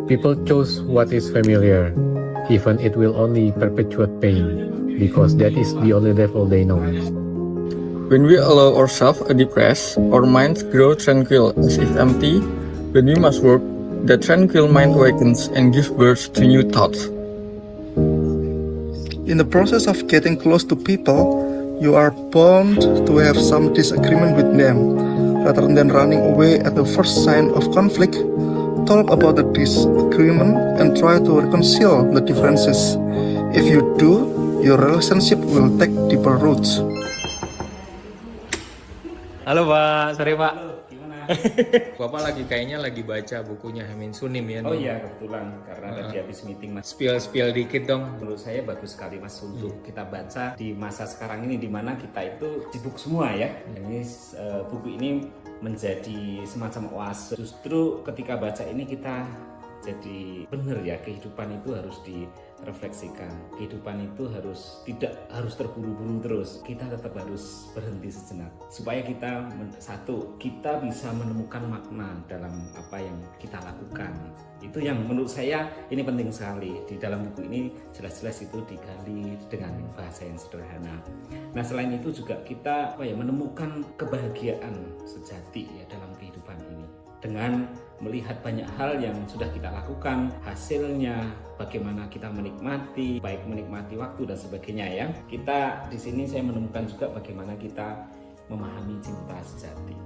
People chose what is familiar, even it will only perpetuate pain, because that is the only level they know. When we allow ourselves a deep rest, our minds grow tranquil as if empty. When we must work, the tranquil mind awakens and gives birth to new thoughts. In the process of getting close to people, you are bound to have some disagreement with them. Rather than running away at the first sign of conflict, talk about the disagreement and try to reconcile the differences. If you do, your relationship will take deeper roots. Halo Pak, sore Pak. Gimana? Bapak kayaknya lagi baca bukunya Haemin Sunim ya? Oh iya, kebetulan karena tadi habis meeting Mas. Spill dikit dong. Menurut saya bagus sekali Mas untuk kita baca di masa sekarang ini di mana kita itu sibuk semua ya. Ini buku ini menjadi semacam oase. Justru ketika baca ini kita jadi benar ya, kehidupan itu harus direfleksikan. Kehidupan itu tidak harus terburu-buru terus. Kita tetap harus berhenti sejenak supaya kita kita bisa menemukan makna dalam apa yang kita lakukan. Itu yang menurut saya ini penting sekali. Di dalam buku ini jelas-jelas itu digali dengan bahasa yang sederhana. Nah, selain itu juga kita menemukan kebahagiaan sejati ya dalam kehidupan ini. Dengan melihat banyak hal yang sudah kita lakukan, hasilnya, bagaimana kita menikmati, baik menikmati waktu dan sebagainya ya. Kita di sini saya menemukan juga bagaimana kita memahami cinta sejati.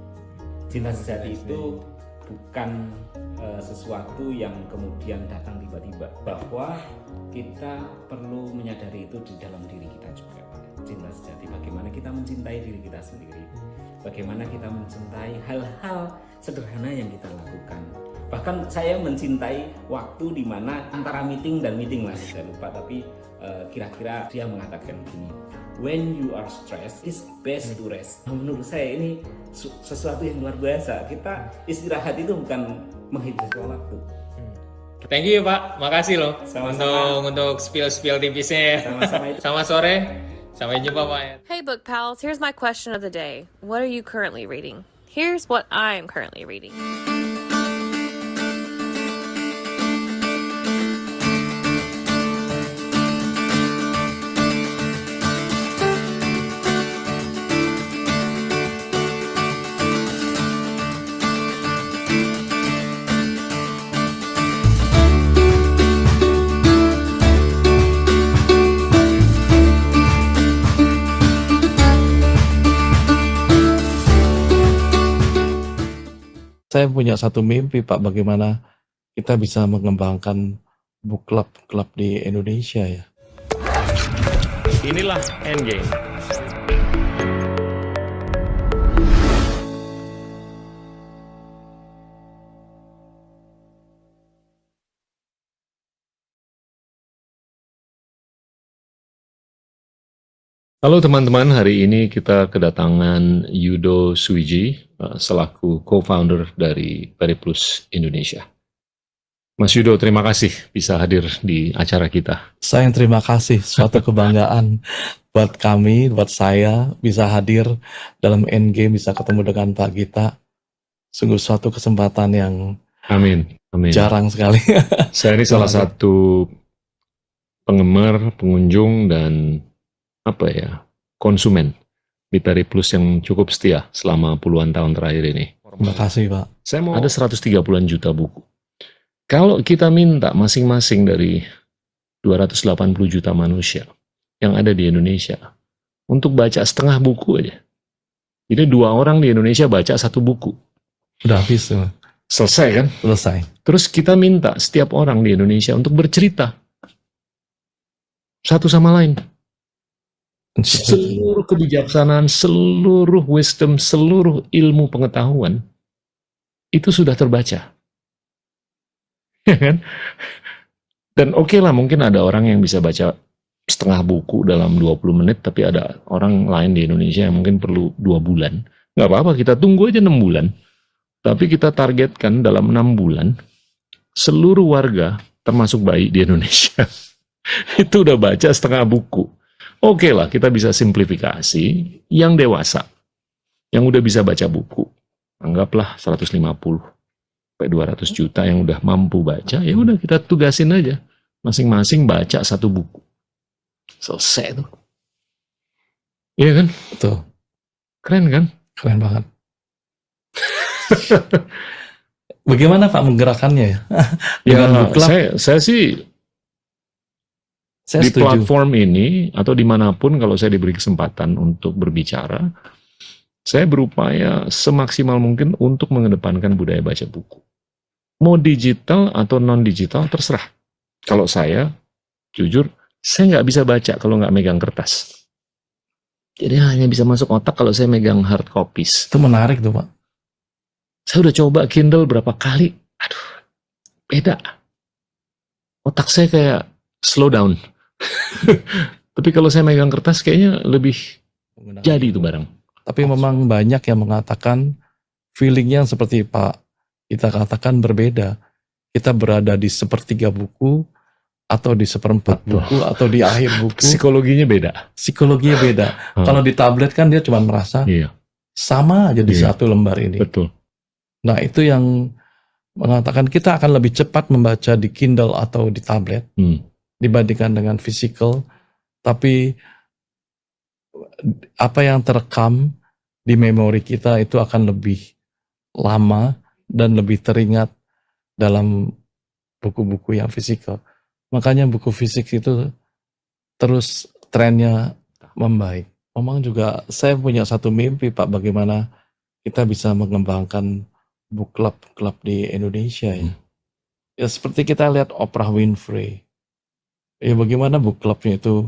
Cinta sejati itu bukan sesuatu yang kemudian datang tiba-tiba, bahwa kita perlu menyadari itu di dalam diri kita juga. Cinta sejati, bagaimana kita mencintai diri kita sendiri, bagaimana kita mencintai hal-hal sederhana yang kita lakukan. Bahkan saya mencintai waktu di mana antara meeting dan meeting lah, saya lupa, tapi kira-kira dia mengatakan begini, when you are stressed, it's best to rest. Nah, menurut saya ini sesuatu yang luar biasa. Kita istirahat itu bukan menghabiskan waktu. Thank you Pak, makasih loh. Sama-sama. Untuk spill tipisnya. Sama-sama itu. Sama sore. Sampai jumpa Pak. Hey book pals, here's my question of the day. What are you currently reading? Here's what I'm currently reading. Saya punya satu mimpi Pak, bagaimana kita bisa mengembangkan book club di Indonesia ya. Inilah Endgame. Halo teman-teman, hari ini kita kedatangan Yudo Suiji selaku co-founder dari Periplus Indonesia. Mas Yudo, terima kasih bisa hadir di acara kita. Saya yang terima kasih, suatu kebanggaan buat kami, buat saya bisa hadir dalam Endgame, bisa ketemu dengan Pak Gita. Sungguh suatu kesempatan yang Amin. jarang sekali. Saya ini salah satu penggemar, pengunjung, dan konsumen di Periplus yang cukup setia selama puluhan tahun terakhir ini. Terima kasih Pak. Saya mau ada 130-an juta buku. Kalau kita minta masing-masing dari 280 juta manusia yang ada di Indonesia untuk baca setengah buku aja. Jadi 2 orang di Indonesia baca 1 buku. Udah habis Pak. Selesai kan? Selesai. Terus kita minta setiap orang di Indonesia untuk bercerita satu sama lain. Seluruh kebijaksanaan, seluruh wisdom, seluruh ilmu pengetahuan itu sudah terbaca. Ya kan? Dan oke lah, mungkin ada orang yang bisa baca setengah buku dalam 20 menit, tapi ada orang lain di Indonesia yang mungkin perlu 2 bulan. Nggak apa-apa, kita tunggu aja 6 bulan. Tapi kita targetkan dalam 6 bulan, seluruh warga, termasuk bayi di Indonesia, itu udah baca setengah buku. Oke lah, kita bisa simplifikasi yang dewasa, yang udah bisa baca buku, anggaplah 150. sampai 200 juta yang udah mampu baca, ya udah kita tugasin aja. Masing-masing baca 1 buku. Selesai tuh. Iya kan? Betul. Keren kan? Keren banget. Bagaimana Pak menggerakkannya ya? Dengan book club, saya sih saya di setuju. platform ini atau dimanapun kalau saya diberi kesempatan untuk berbicara, saya berupaya semaksimal mungkin untuk mengedepankan budaya baca buku. Mau digital atau non-digital terserah. Kalau saya, jujur, saya nggak bisa baca kalau nggak megang kertas. Jadi hanya bisa masuk otak kalau saya megang hard copies. Itu menarik tuh Pak. Saya udah coba Kindle berapa kali. Aduh, beda. Otak saya kayak slow down. Tapi kalau saya megang kertas kayaknya lebih jadi itu barang. Tapi memang banyak yang mengatakan feelingnya seperti Pak kita katakan berbeda. Kita berada di sepertiga buku atau di seperempat Betul. buku atau di akhir buku. Psikologinya beda. Psikologinya beda. Kalau di tablet kan dia cuma merasa Iya, sama aja di Iya. satu lembar ini. betul. Nah itu yang mengatakan kita akan lebih cepat membaca di Kindle atau di tablet dibandingkan dengan physical. Tapi apa yang terekam di memori kita itu akan lebih lama dan lebih teringat dalam buku-buku yang fisikal. Makanya buku fisik itu terus trennya membaik. Memang juga saya punya satu mimpi Pak, bagaimana kita bisa mengembangkan book club di Indonesia ya. Ya seperti kita lihat Oprah Winfrey. Ya bagaimana book clubnya itu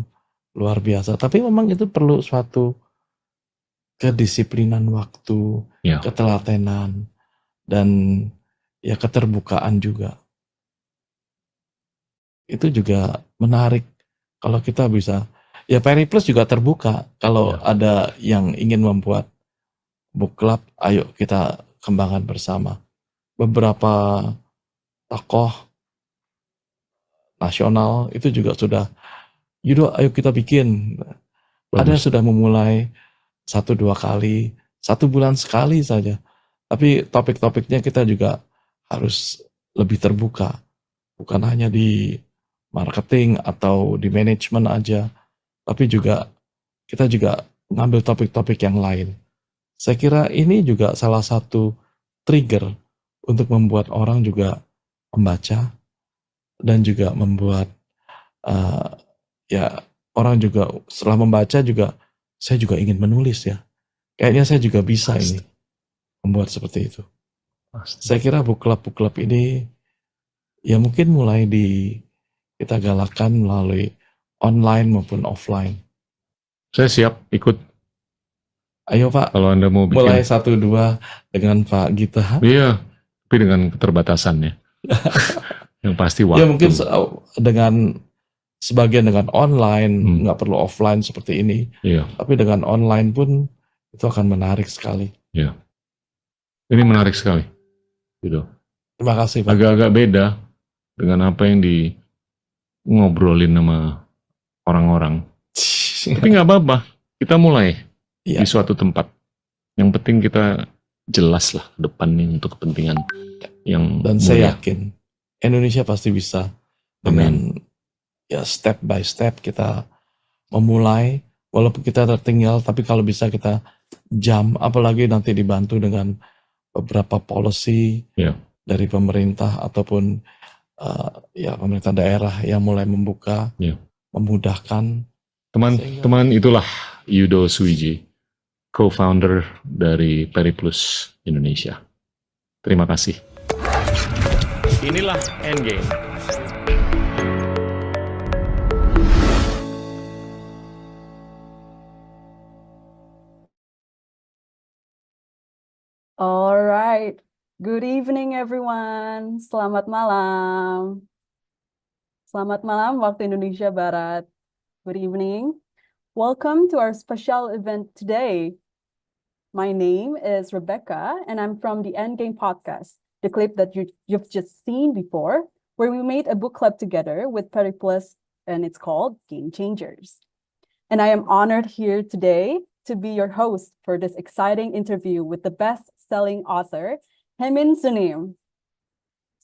luar biasa. Tapi memang itu perlu suatu kedisiplinan waktu, Ya. ketelatenan, dan ya keterbukaan juga. Itu juga menarik kalau kita bisa. Ya Periplus juga terbuka kalau ada yang ingin membuat book club, ayo kita kembangkan bersama. Beberapa tokoh nasional itu juga sudah, ayo kita bikin. Ada yang sudah memulai 1-2 kali, 1 bulan sekali saja. Tapi topik-topiknya kita juga harus lebih terbuka. Bukan hanya di marketing atau di manajemen aja. Tapi juga kita juga ngambil topik-topik yang lain. Saya kira ini juga salah satu trigger untuk membuat orang juga membaca dan juga membuat ya orang juga setelah membaca juga saya juga ingin menulis ya. Kayaknya saya juga bisa ini membuat seperti itu. Saya kira book club ini ya mungkin mulai kita galakkan melalui online maupun offline. Saya siap ikut. Ayo Pak, Kalau Anda mau bikin. mulai 1-2 dengan Pak Gita. Iya, tapi dengan keterbatasannya. Yang pasti waktu. Ya mungkin dengan sebagian dengan online, nggak perlu offline seperti ini. Iya. Tapi dengan online pun itu akan menarik sekali. Iya. Ini menarik sekali. Gitu. Terima kasih Pak. Agak-agak beda dengan apa yang ngobrolin sama orang-orang. Tapi nggak apa-apa. Kita mulai di suatu tempat. Yang penting kita jelas lah ke depan nih untuk kepentingan yang Dan mulia. saya yakin Indonesia pasti bisa dengan ya step by step kita memulai, walaupun kita tertinggal, tapi kalau bisa kita apalagi nanti dibantu dengan beberapa policy dari pemerintah ataupun ya pemerintah daerah yang mulai membuka, memudahkan. Teman-teman, itulah Yudo Suiji, co-founder dari Periplus Indonesia. Terima kasih. Inilah Endgame. All right. Good evening, everyone. Selamat malam. Selamat malam waktu Indonesia Barat. Good evening. Welcome to our special event today. My name is Rebecca, and I'm from the Endgame podcast, the clip that you've just seen before, where we made a book club together with Periplus, and it's called Game Changers. And I am honored here today to be your host for this exciting interview with the best-selling author, Haemin Sunim.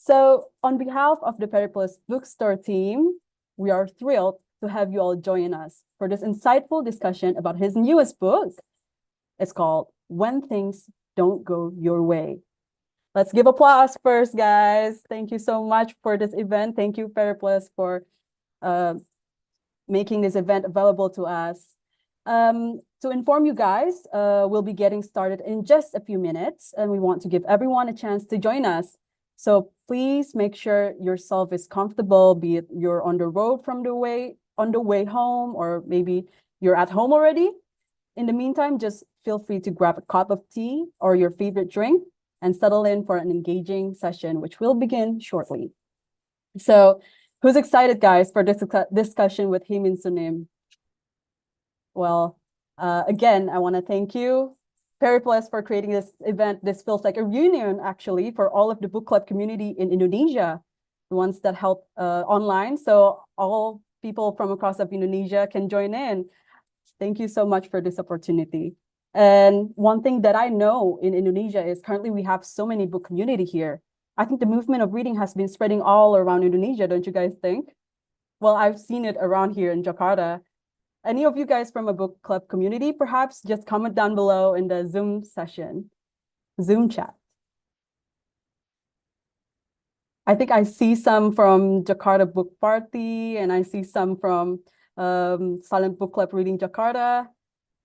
So on behalf of the Periplus Bookstore team, we are thrilled to have you all join us for this insightful discussion about his newest book. It's called When Things Don't Go Your Way. Let's give applause first, guys. Thank you so much for this event. Thank you, Periplus, for making this event available to us. To inform you guys, we'll be getting started in just a few minutes, and we want to give everyone a chance to join us. So please make sure yourself is comfortable, be it you're on the road on the way home, or maybe you're at home already. In the meantime, just feel free to grab a cup of tea or your favorite drink and settle in for an engaging session, which will begin shortly. So who's excited, guys, for this discussion with Haemin Sunim? Well, again, I want to thank you, Periplus, for creating this event. This feels like a reunion, actually, for all of the book club community in Indonesia, the ones that help online. So all people from across of Indonesia can join in. Thank you so much for this opportunity. And one thing that I know in Indonesia is currently we have so many book community here. I think the movement of reading has been spreading all around Indonesia, don't you guys think? Well, I've seen it around here in Jakarta. Any of you guys from a book club community, perhaps just comment down below in the Zoom chat. I think I see some from Jakarta Book Party, and I see some from Silent Book Club Reading Jakarta.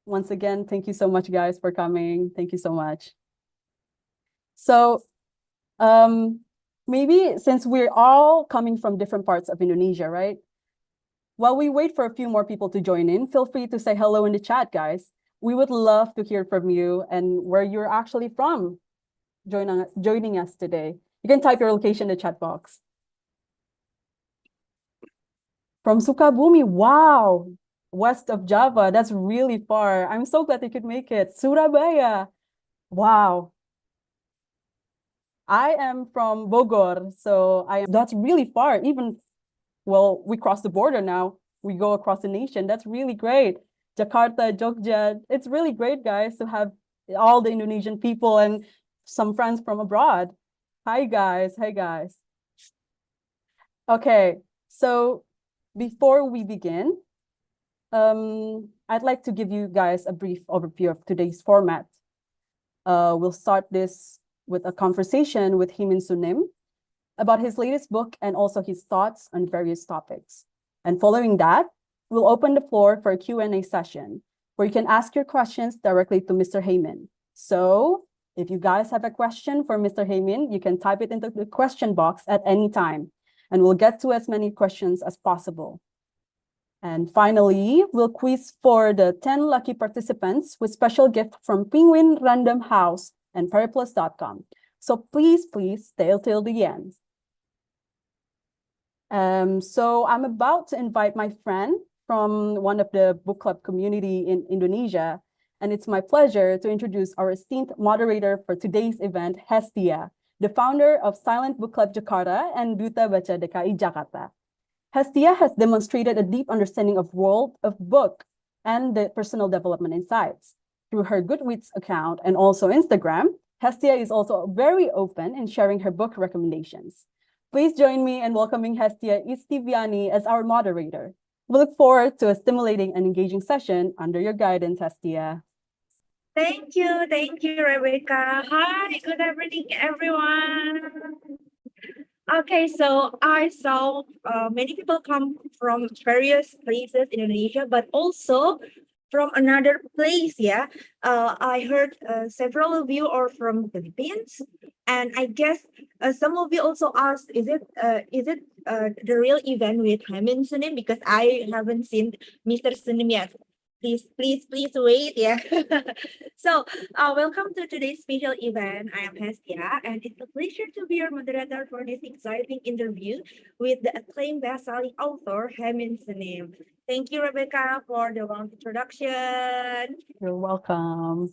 Once again, thank you so much, guys, for coming. Thank you so much. So maybe since we're all coming from different parts of Indonesia, right? While we wait for a few more people to join in, feel free to say hello in the chat, guys. We would love to hear from you and where you're actually from joining us today. You can type your location in the chat box. From Sukabumi, wow, west of Java, that's really far. I'm so glad you could make it. Surabaya, wow. I am from Bogor, so that's really far. Even, well, we cross the border now. We go across the nation. That's really great. Jakarta, Jogja, it's really great, guys, to have all the Indonesian people and some friends from abroad. Hi, guys. Hi, guys. Okay, so before we begin, I'd like to give you guys a brief overview of today's format. We'll start this with a conversation with Haemin Sunim about his latest book and also his thoughts on various topics. And following that, we'll open the floor for a Q&A session where you can ask your questions directly to Mr. Haemin. So if you guys have a question for Mr. Haemin, you can type it into the question box at any time, and we'll get to as many questions as possible. And finally, we'll quiz for the 10 lucky participants with special gift from Penguin Random House and Periplus.com. So please stay till the end. So I'm about to invite my friend from one of the book club community in Indonesia, and it's my pleasure to introduce our esteemed moderator for today's event, Hestia, the founder of Silent Book Club Jakarta and Duta Baca DKI Jakarta. Hestia has demonstrated a deep understanding of world of book and the personal development insights. Through her Goodreads account and also Instagram, Hestia is also very open in sharing her book recommendations. Please join me in welcoming Hestia Istiviani as our moderator. We look forward to a stimulating and engaging session under your guidance, Hestia. Thank you, Rebecca. Hi, good evening, everyone. Okay, so I saw many people come from various places in Indonesia, but also from another place, yeah. I heard several of you are from Philippines, and I guess some of you also asked, is it the real event with Haemin Sunim? Because I haven't seen Mr. Sunim yet. Please wait, yeah. So, welcome to today's special event. I am Hestia, and it's a pleasure to be your moderator for this exciting interview with the acclaimed best-selling author, Haemin Sunim. Thank you, Rebecca, for the warm introduction. You're welcome.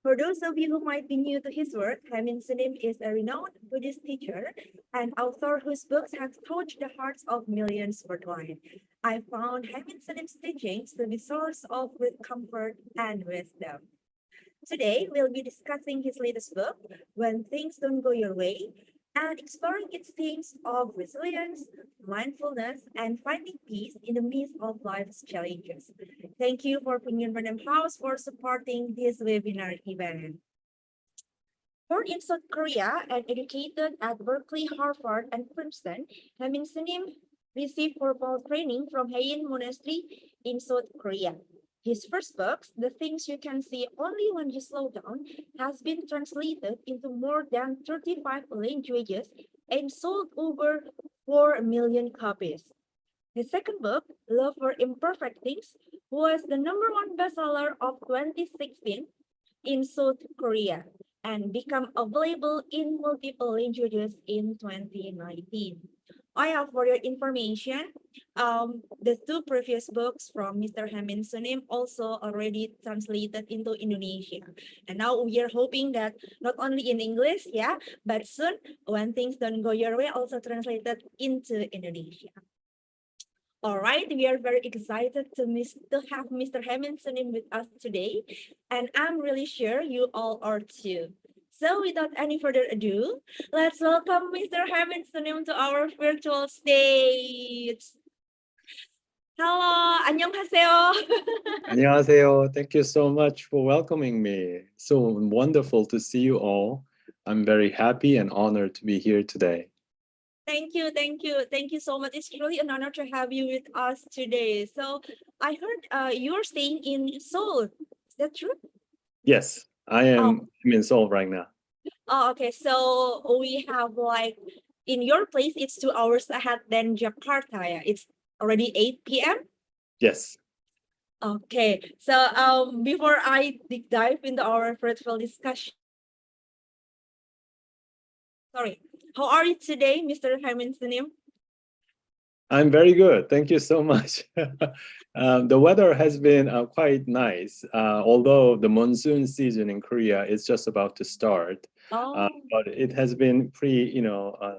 For those of you who might be new to his work, Haemin Sunim is a renowned Buddhist teacher and author whose books have touched the hearts of millions worldwide. I found Haemin Sunim's teachings to be a source of great comfort and wisdom. Today, we'll be discussing his latest book, When Things Don't Go Your Way, and exploring its themes of resilience, mindfulness, and finding peace in the midst of life's challenges. Thank you for Penguin Random House for supporting this webinar event. Born in South Korea and educated at Berkeley, Harvard, and Princeton, Haemin Sunim received formal training from Haemin Monastery in South Korea. His first book, The Things You Can See Only When You Slow Down, has been translated into more than 35 languages and sold over 4 million copies. His second book, Love for Imperfect Things, was the #1 bestseller of 2016 in South Korea and become available in multiple languages in 2019. I have for your information, the 2 previous books from Mr. Haemin Sunim also already translated into Indonesia. And now we are hoping that not only in English, but soon when things don't go your way, also translated into Indonesia. All right, we are very excited to have Mr. Haemin Sunim with us today, and I'm really sure you all are too. So without any further ado, let's welcome Mr. Haemin Sunim to our virtual stage. Hello, 안녕하세요. 안녕하세요. Thank you so much for welcoming me. So wonderful to see you all. I'm very happy and honored to be here today. Thank you so much. It's really an honor to have you with us today. So I heard you're staying in Seoul. Is that true? Yes, I'm in Seoul right now. Oh, okay. So we have like in your place, it's 2 hours ahead than Jakarta. Yeah, it's already 8 p.m. Yes. Okay. So before I dive into our fruitful discussion, sorry, how are you today, Mr. Haemin Sunim? I'm very good. Thank you so much. The weather has been quite nice, although the monsoon season in Korea is just about to start. But it has been pretty,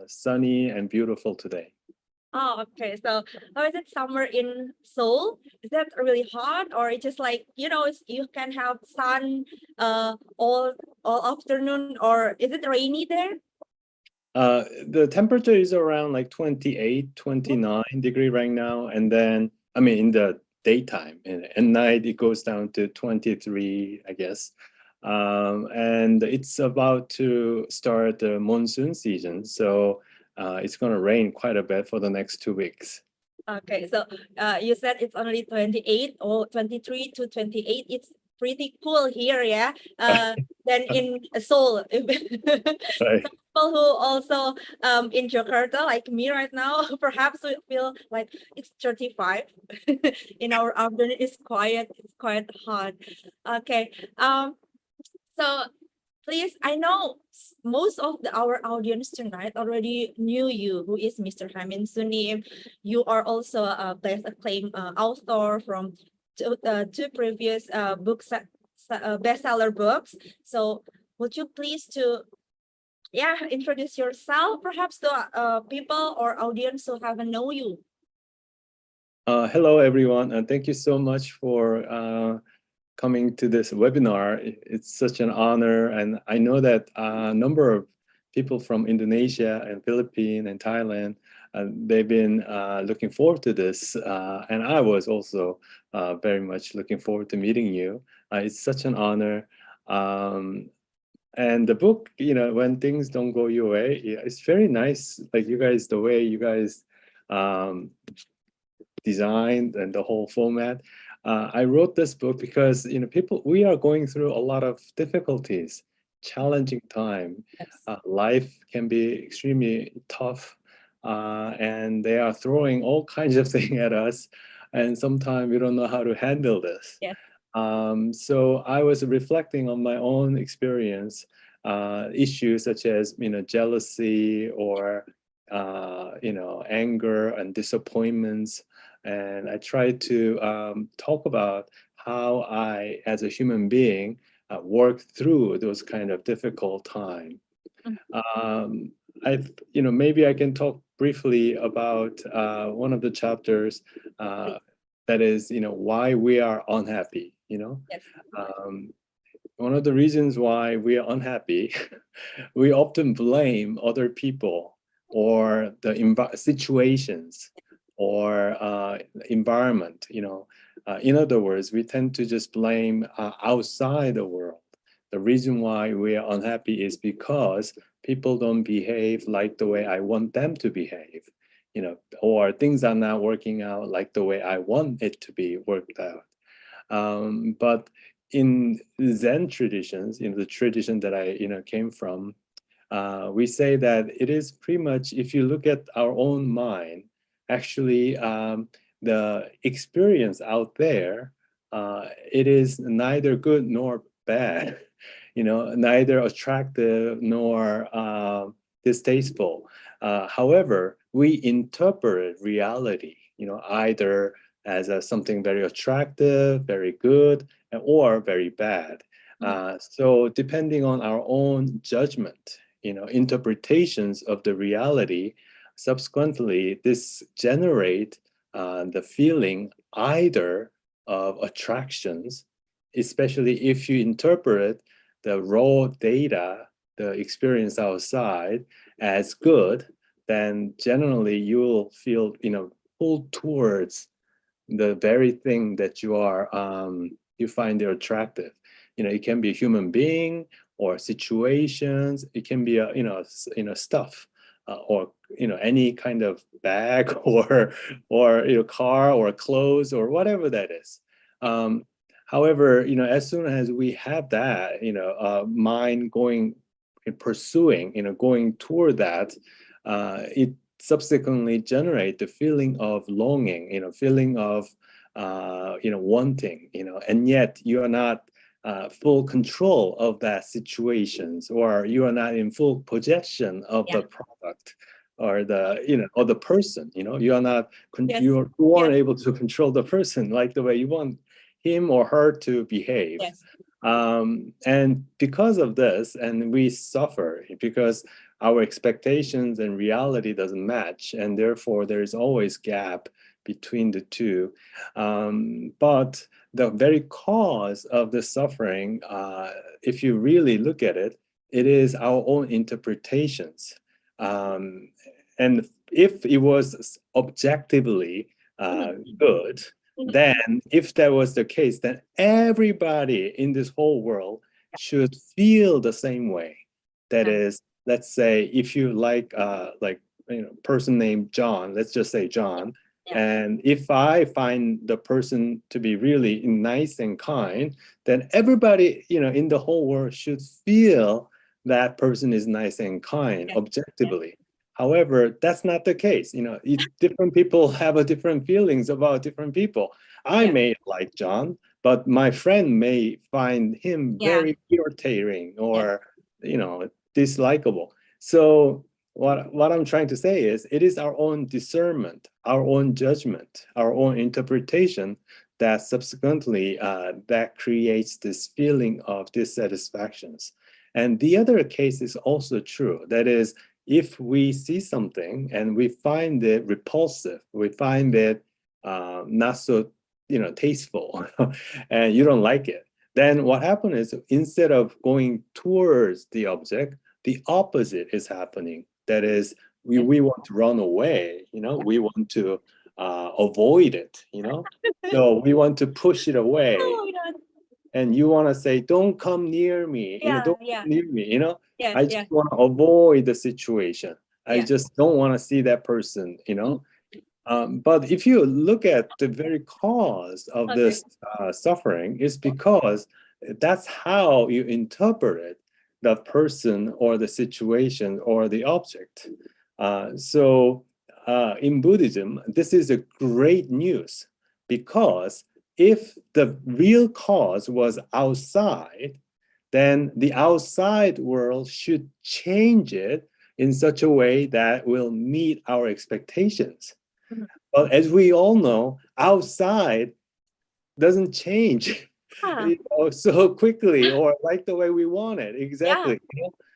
sunny and beautiful today. Oh, okay. So how is it summer in Seoul? Is that really hot, or it's just like, you can have sun all afternoon, or is it rainy there? The temperature is around like 28, 29 degree right now. And then, in the daytime, and at night it goes down to 23, I guess. And it's about to start the monsoon season. So it's going to rain quite a bit for the next 2 weeks. Okay, so you said it's only 28 or 23 to 28. It's pretty cool here, yeah. Than in Seoul. Right. Some people who also in Jakarta, like me right now, perhaps will feel like it's 35. In our afternoon, it's quite hot. Okay. So please, I know most of our audience tonight already knew you, who is Mr. Haemin Sunim. You are also a best-acclaimed author from 2 previous bestseller books. So would you please introduce yourself, perhaps to people or audience who haven't known you? Hello, everyone, and thank you so much for coming to this webinar. It's such an honor, and I know that a number of people from Indonesia and Philippines and Thailand, they've been looking forward to this, and I was also very much looking forward to meeting you. It's such an honor. And the book, When Things Don't Go Your Way, it's very nice. Like the way you guys designed and the whole format. I wrote this book because we are going through a lot of difficulties, challenging time. Yes. Life can be extremely tough, and they are throwing all kinds of things at us, and sometimes we don't know how to handle this. Yes. So I was reflecting on my own experience, issues such as jealousy or anger and disappointments. And I tried to talk about how I, as a human being, work through those kind of difficult time. Maybe I can talk briefly about one of the chapters that is, why we are unhappy. Yes. one of the reasons why we are unhappy, we often blame other people or the situations or environment. In other words, we tend to just blame outside the world. The reason why we are unhappy is because people don't behave like the way I want them to behave, or things are not working out like the way I want it to be worked out. But in Zen traditions, in the tradition that I came from, we say that it is pretty much, if you look at our own mind, actually the experience out there, it is neither good nor bad, neither attractive nor distasteful. However, we interpret reality, either as something very attractive, very good, or very bad. So depending on our own judgment, interpretations of the reality, subsequently this generate the feeling either of attractions, especially if you interpret the raw data, the experience outside as good, then generally you will feel pulled towards the very thing that you find attractive. It can be a human being or situations. It can be stuff, or any kind of bag or car or clothes or whatever that is. However, as soon as we have that, mind going pursuing, going toward that, it subsequently generate the feeling of longing, feeling of wanting, and yet you are not full control of that situations, or you are not in full possession of the product or the or the person. You are not you aren't able to control the person like the way you want him or her to behave. And because of this, and we suffer because our expectations and reality doesn't match, and therefore there's always gap between the two. But the very cause of the suffering, if you really look at it, it is our own interpretations. And if it was objectively good, then if that was the case, then everybody in this whole world should feel the same way. That is, let's say if you like person named John, let's just say John, and if I find the person to be really nice and kind, then everybody in the whole world should feel that person is nice and kind objectively. However, that's not the case. Different people have different feelings about different people. I may like John, but my friend may find him very irritating or dislikable. So what I'm trying to say is, it is our own discernment, our own judgment, our own interpretation that subsequently that creates this feeling of dissatisfactions. And the other case is also true. That is, if we see something and we find it repulsive, we find it not so tasteful, and you don't like it, then what happens is, instead of going towards the object, the opposite is happening. That is, we want to run away, we want to avoid it, so we want to push it away. And you want to say, don't come near me, don't come near me, I just want to avoid the situation. I just don't want to see that person, but if you look at the very cause of this suffering, is because that's how you interpret the person or the situation or the object. So in Buddhism, this is a great news, because if the real cause was outside, then the outside world should change it in such a way that will meet our expectations. But as we all know, outside doesn't change so quickly or like the way we want it. Exactly.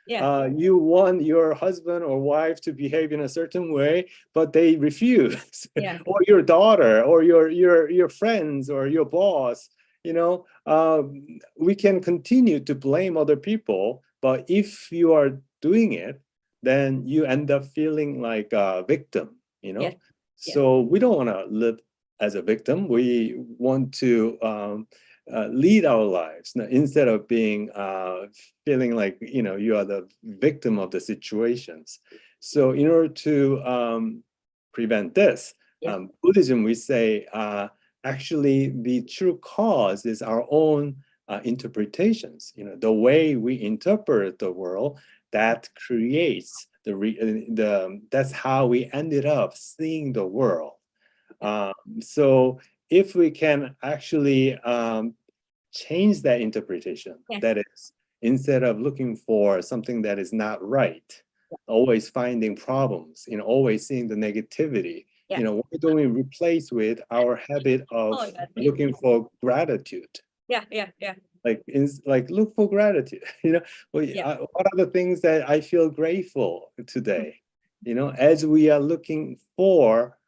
You want your husband or wife to behave in a certain way, but they refuse. Or your daughter or your friends or your boss, we can continue to blame other people, but if you are doing it, then you end up feeling like a victim, Yes. So we don't want to live as a victim. We want to lead our lives instead of being feeling like you are the victim of the situations. So in order to prevent this, Buddhism, we say actually the true cause is our own interpretations. The way we interpret the world, that creates that's how we ended up seeing the world. So if we can actually change that interpretation, that is, instead of looking for something that is not right, always finding problems, always seeing the negativity, why don't we replace with our habit of looking for gratitude? Like look for gratitude. What are the things that I feel grateful today? As we are looking for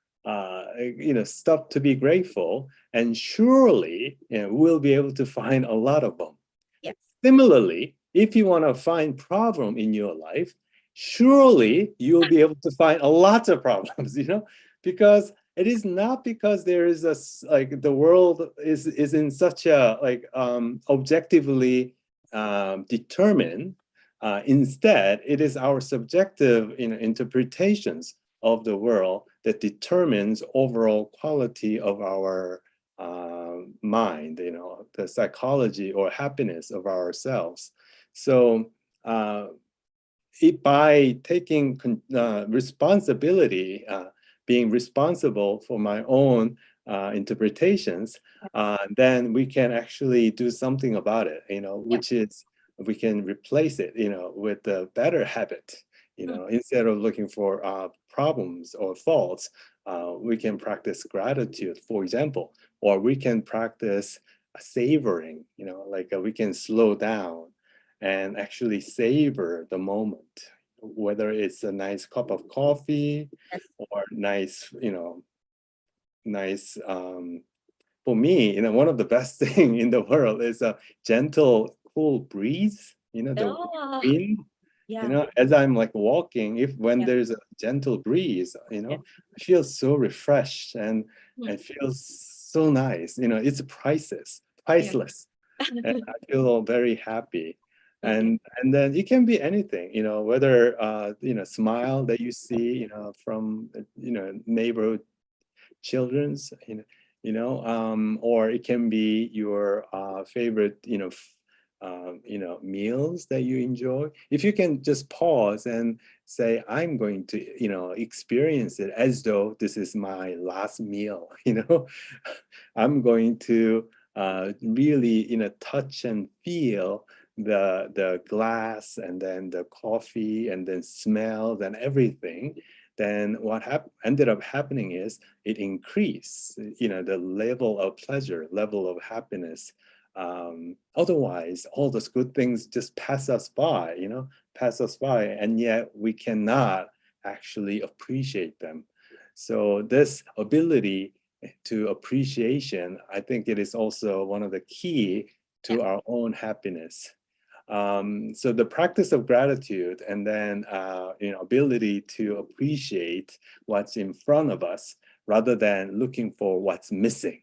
stuff to be grateful, and surely we'll be able to find a lot of them. Similarly, if you want to find problem in your life, surely you'll be able to find a lot of problems, because it is not because there is the world is in such a objectively determined. Instead, it is our subjective interpretations of the world that determines overall quality of our mind, the psychology or happiness of ourselves. So by taking responsibility, being responsible for my own interpretations, then we can actually do something about it, which is we can replace it, with a better habit. Instead of looking for problems or faults, we can practice gratitude, for example, or we can practice savoring, we can slow down and actually savor the moment, whether it's a nice cup of coffee or nice, for me, one of the best thing in the world is a gentle, cool breeze, the wind. As I'm walking, when there's a gentle breeze, I feel so refreshed and it feels so nice. It's priceless. And I feel very happy. And then it can be anything, whether smile that you see, from neighborhood children's, or it can be your favorite, meals that you enjoy. If you can just pause and say, I'm going to, experience it as though this is my last meal, I'm going to really, touch and feel the glass and then the coffee and then smells and everything, then what ended up happening is it increased, the level of pleasure, level of happiness. Otherwise, all those good things just pass us by, and yet we cannot actually appreciate them. So this ability to appreciation, I think it is also one of the key to our own happiness. So the practice of gratitude and then ability to appreciate what's in front of us rather than looking for what's missing,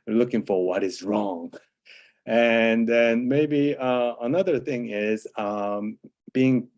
looking for what is wrong. And then maybe another thing is being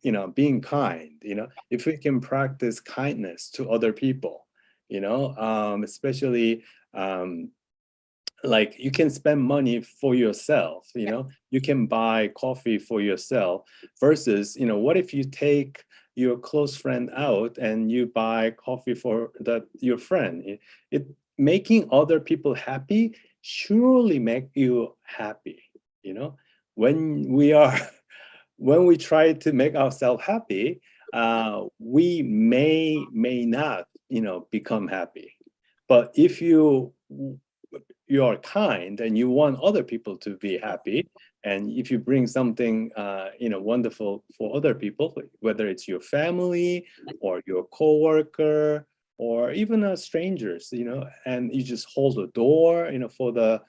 kind. If we can practice kindness to other people, especially you can spend money for yourself, you can buy coffee for yourself versus, what if you take your close friend out and you buy coffee for your friend? It making other people happy surely make you happy. When we try to make ourselves happy, we may not, become happy. But if you are kind and you want other people to be happy, and if you bring something wonderful for other people, whether it's your family or your coworker or even strangers, and you just hold the door, for the,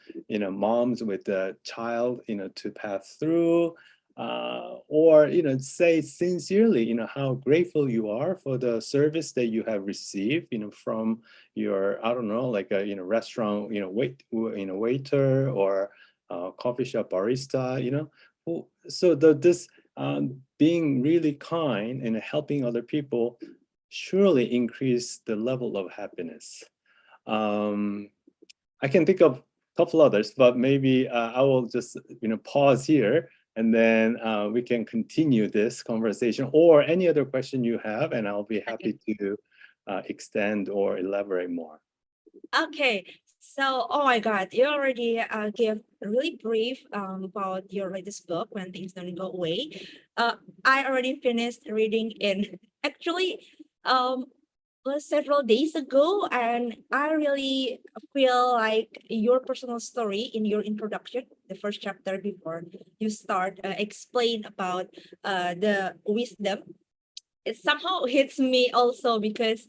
moms with the child, to pass through, or, say sincerely, how grateful you are for the service that you have received, from your, I don't know, like a, restaurant, waiter, or coffee shop barista, so this being really kind and helping other people surely increase the level of happiness. I can think of a couple others, but maybe I will just pause here, and then we can continue this conversation, or any other question you have, and I'll be happy to extend or elaborate more. Okay, so oh my God, you already gave a really brief about your latest book, When Things Don't Go Away. I already finished reading in actually several days ago, and I really feel like your personal story in your introduction, the first chapter before you start explain about the wisdom. It somehow hits me also because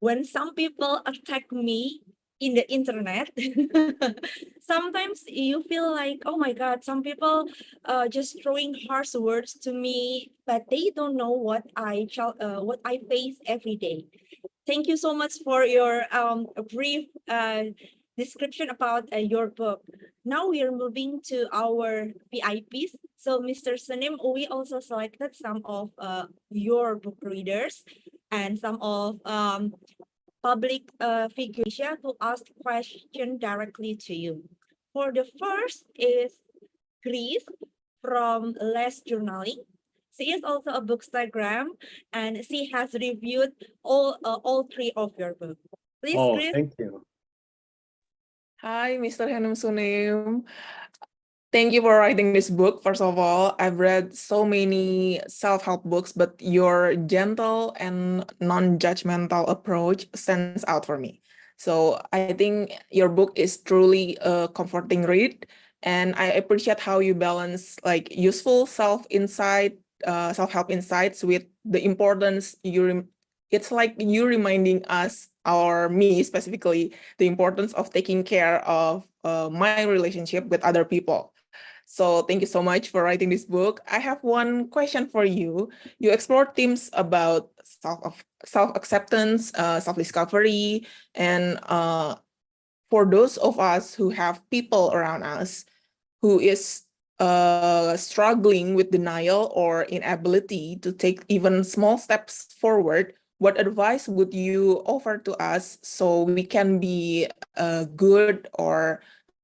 when some people attack me in the internet, sometimes you feel like, oh my God, some people just throwing harsh words to me, but they don't know what I face every day. Thank you so much for your brief description about your book. Now we are moving to our VIPs. So, Mr. Sunim, we also selected some of your book readers and some of public figures to ask questions directly to you. For the first is Chris from Less Journaling. She is also a bookstagram, and she has reviewed all three of your books. Please, Oh, Chris. thank you. Hi, Mr. Haemin Sunim. Thank you for writing this book. First of all, I've read so many self-help books, but your gentle and non-judgmental approach stands out for me. So I think your book is truly a comforting read, and I appreciate how you balance like useful self-help insights with the importance it's like you reminding us, or me specifically, the importance of taking care of my relationship with other people. So thank you so much for writing this book. I have one question for you. You explore themes about self-acceptance, self-discovery, and for those of us who have people around us who is struggling with denial or inability to take even small steps forward, what advice would you offer to us so we can be a good or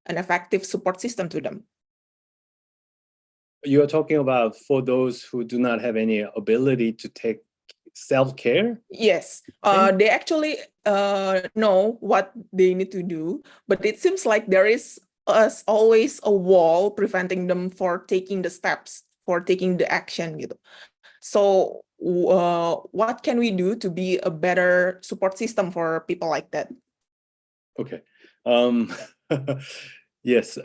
an effective support system to them? You are talking about for those who do not have any ability to take self-care? Yes, they actually know what they need to do, but it seems like there is always a wall preventing them for taking the steps, for taking the action gitu. So what can we do to be a better support system for people like that? Okay. Yes.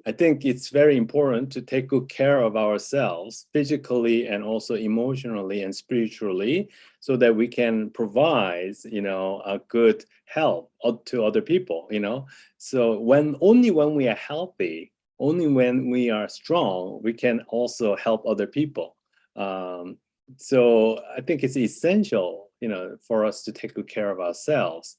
I think it's very important to take good care of ourselves physically and also emotionally and spiritually, so that we can provide, a good help to other people, So only when we are healthy, only when we are strong, we can also help other people. So I think it's essential, for us to take good care of ourselves.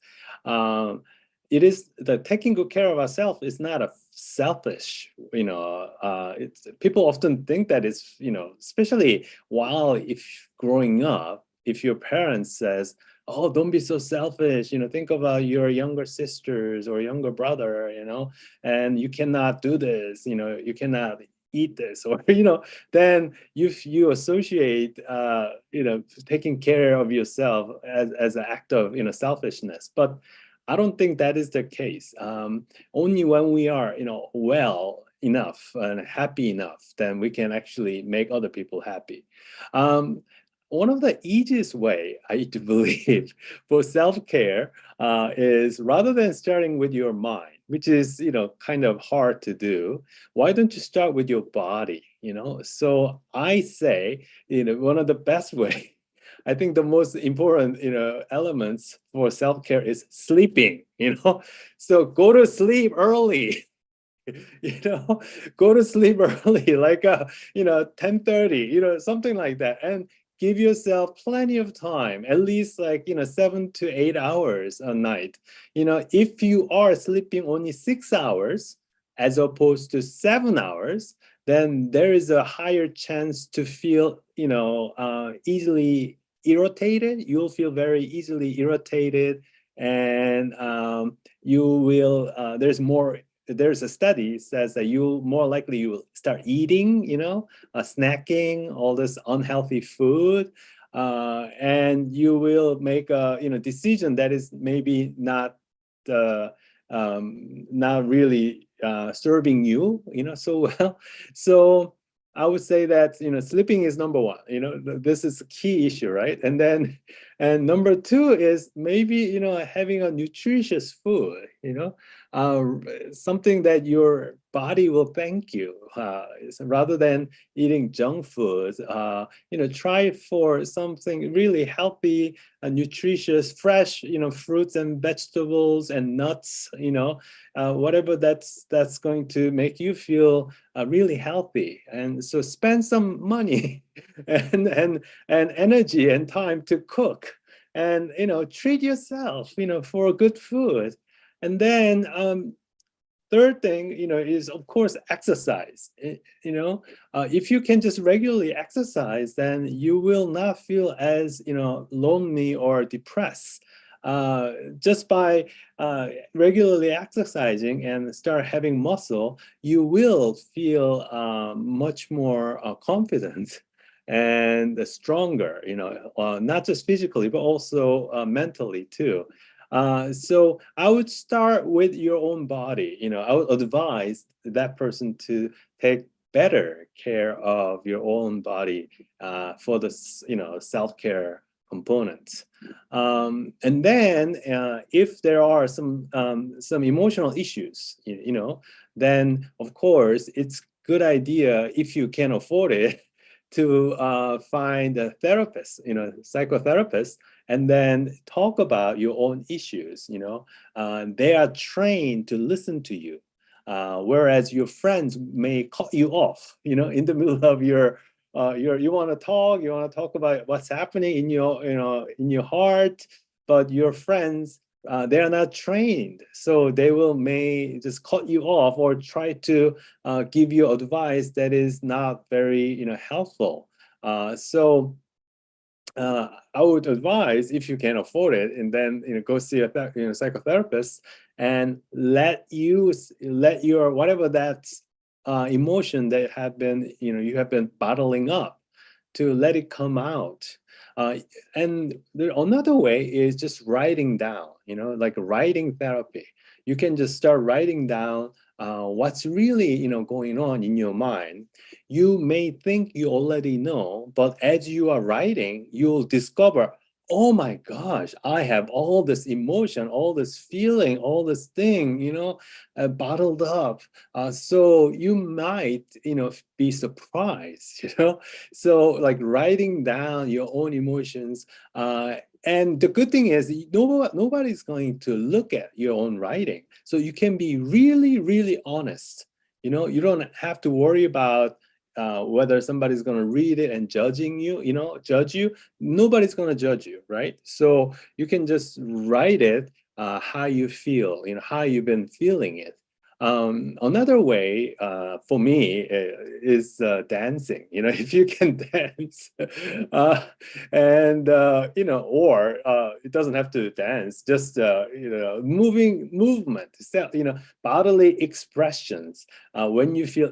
It is that taking good care of ourselves is not a selfish, it's people often think that it's, especially if growing up, if your parents says, oh, don't be so selfish, think about your younger sisters or younger brother, and you cannot do this, you cannot eat this, or then you associate taking care of yourself as an act of selfishness. But I don't think that is the case. Only when we are well enough and happy enough, then we can actually make other people happy. One of the easiest way, I believe, for self-care is, rather than starting with your mind, which is kind of hard to do, why don't you start with your body? So I say, one of the best way I think the most important, elements for self-care is sleeping, So go to sleep early. Go to sleep early, like 10:30, something like that, and give yourself plenty of time, at least 7 to 8 hours a night. If you are sleeping only 6 hours as opposed to 7 hours, then there is a higher chance to feel easily irritated. You'll feel very easily irritated, and you will there's a study says that you will start eating, snacking, all this unhealthy food, and you will make a decision that is maybe not really serving you, so well. So I would say that sleeping is number one. This is a key issue, right? And number two is maybe having a nutritious food. Something that your body will thank you, rather than eating junk food. Try for something really healthy, nutritious, fresh, fruits and vegetables and nuts. Whatever that's going to make you feel really healthy. And so spend some money and energy and time to cook, and treat yourself, for good food. And then third thing, is of course exercise. If you can just regularly exercise, then you will not feel as lonely or depressed. Just by regularly exercising and start having muscle, you will feel much more confident and stronger. Not just physically, but also mentally too. So I would start with your own body. I would advise that person to take better care of your own body for the self-care components. And then if there are some emotional issues, then of course it's good idea, if you can afford it, to find a therapist, psychotherapist, and then talk about your own issues. They are trained to listen to you, whereas your friends may cut you off, in the middle of you want to talk about what's happening in your heart, but your friends, they are not trained, so they may just cut you off or try to give you advice that is not very helpful. So I would advise, if you can afford it, and then go see a psychotherapist, and let your whatever that emotion that you have been bottling up, to let it come out. And another way is just writing down, like writing therapy. You can just start writing down what's really going on in your mind. You may think you already know, but as you are writing, you'll discover, oh my gosh, I have all this emotion, all this feeling, all this thing, bottled up. So you might, be surprised, So like writing down your own emotions. And the good thing is nobody's going to look at your own writing. So you can be really, really honest. You don't have to worry about whether somebody's going to read it and judge you. Nobody's going to judge you, right? So you can just write it how you feel, how you've been feeling it. Another way for me is dancing. If you can dance, and or it doesn't have to dance, just movement, bodily expressions. When you feel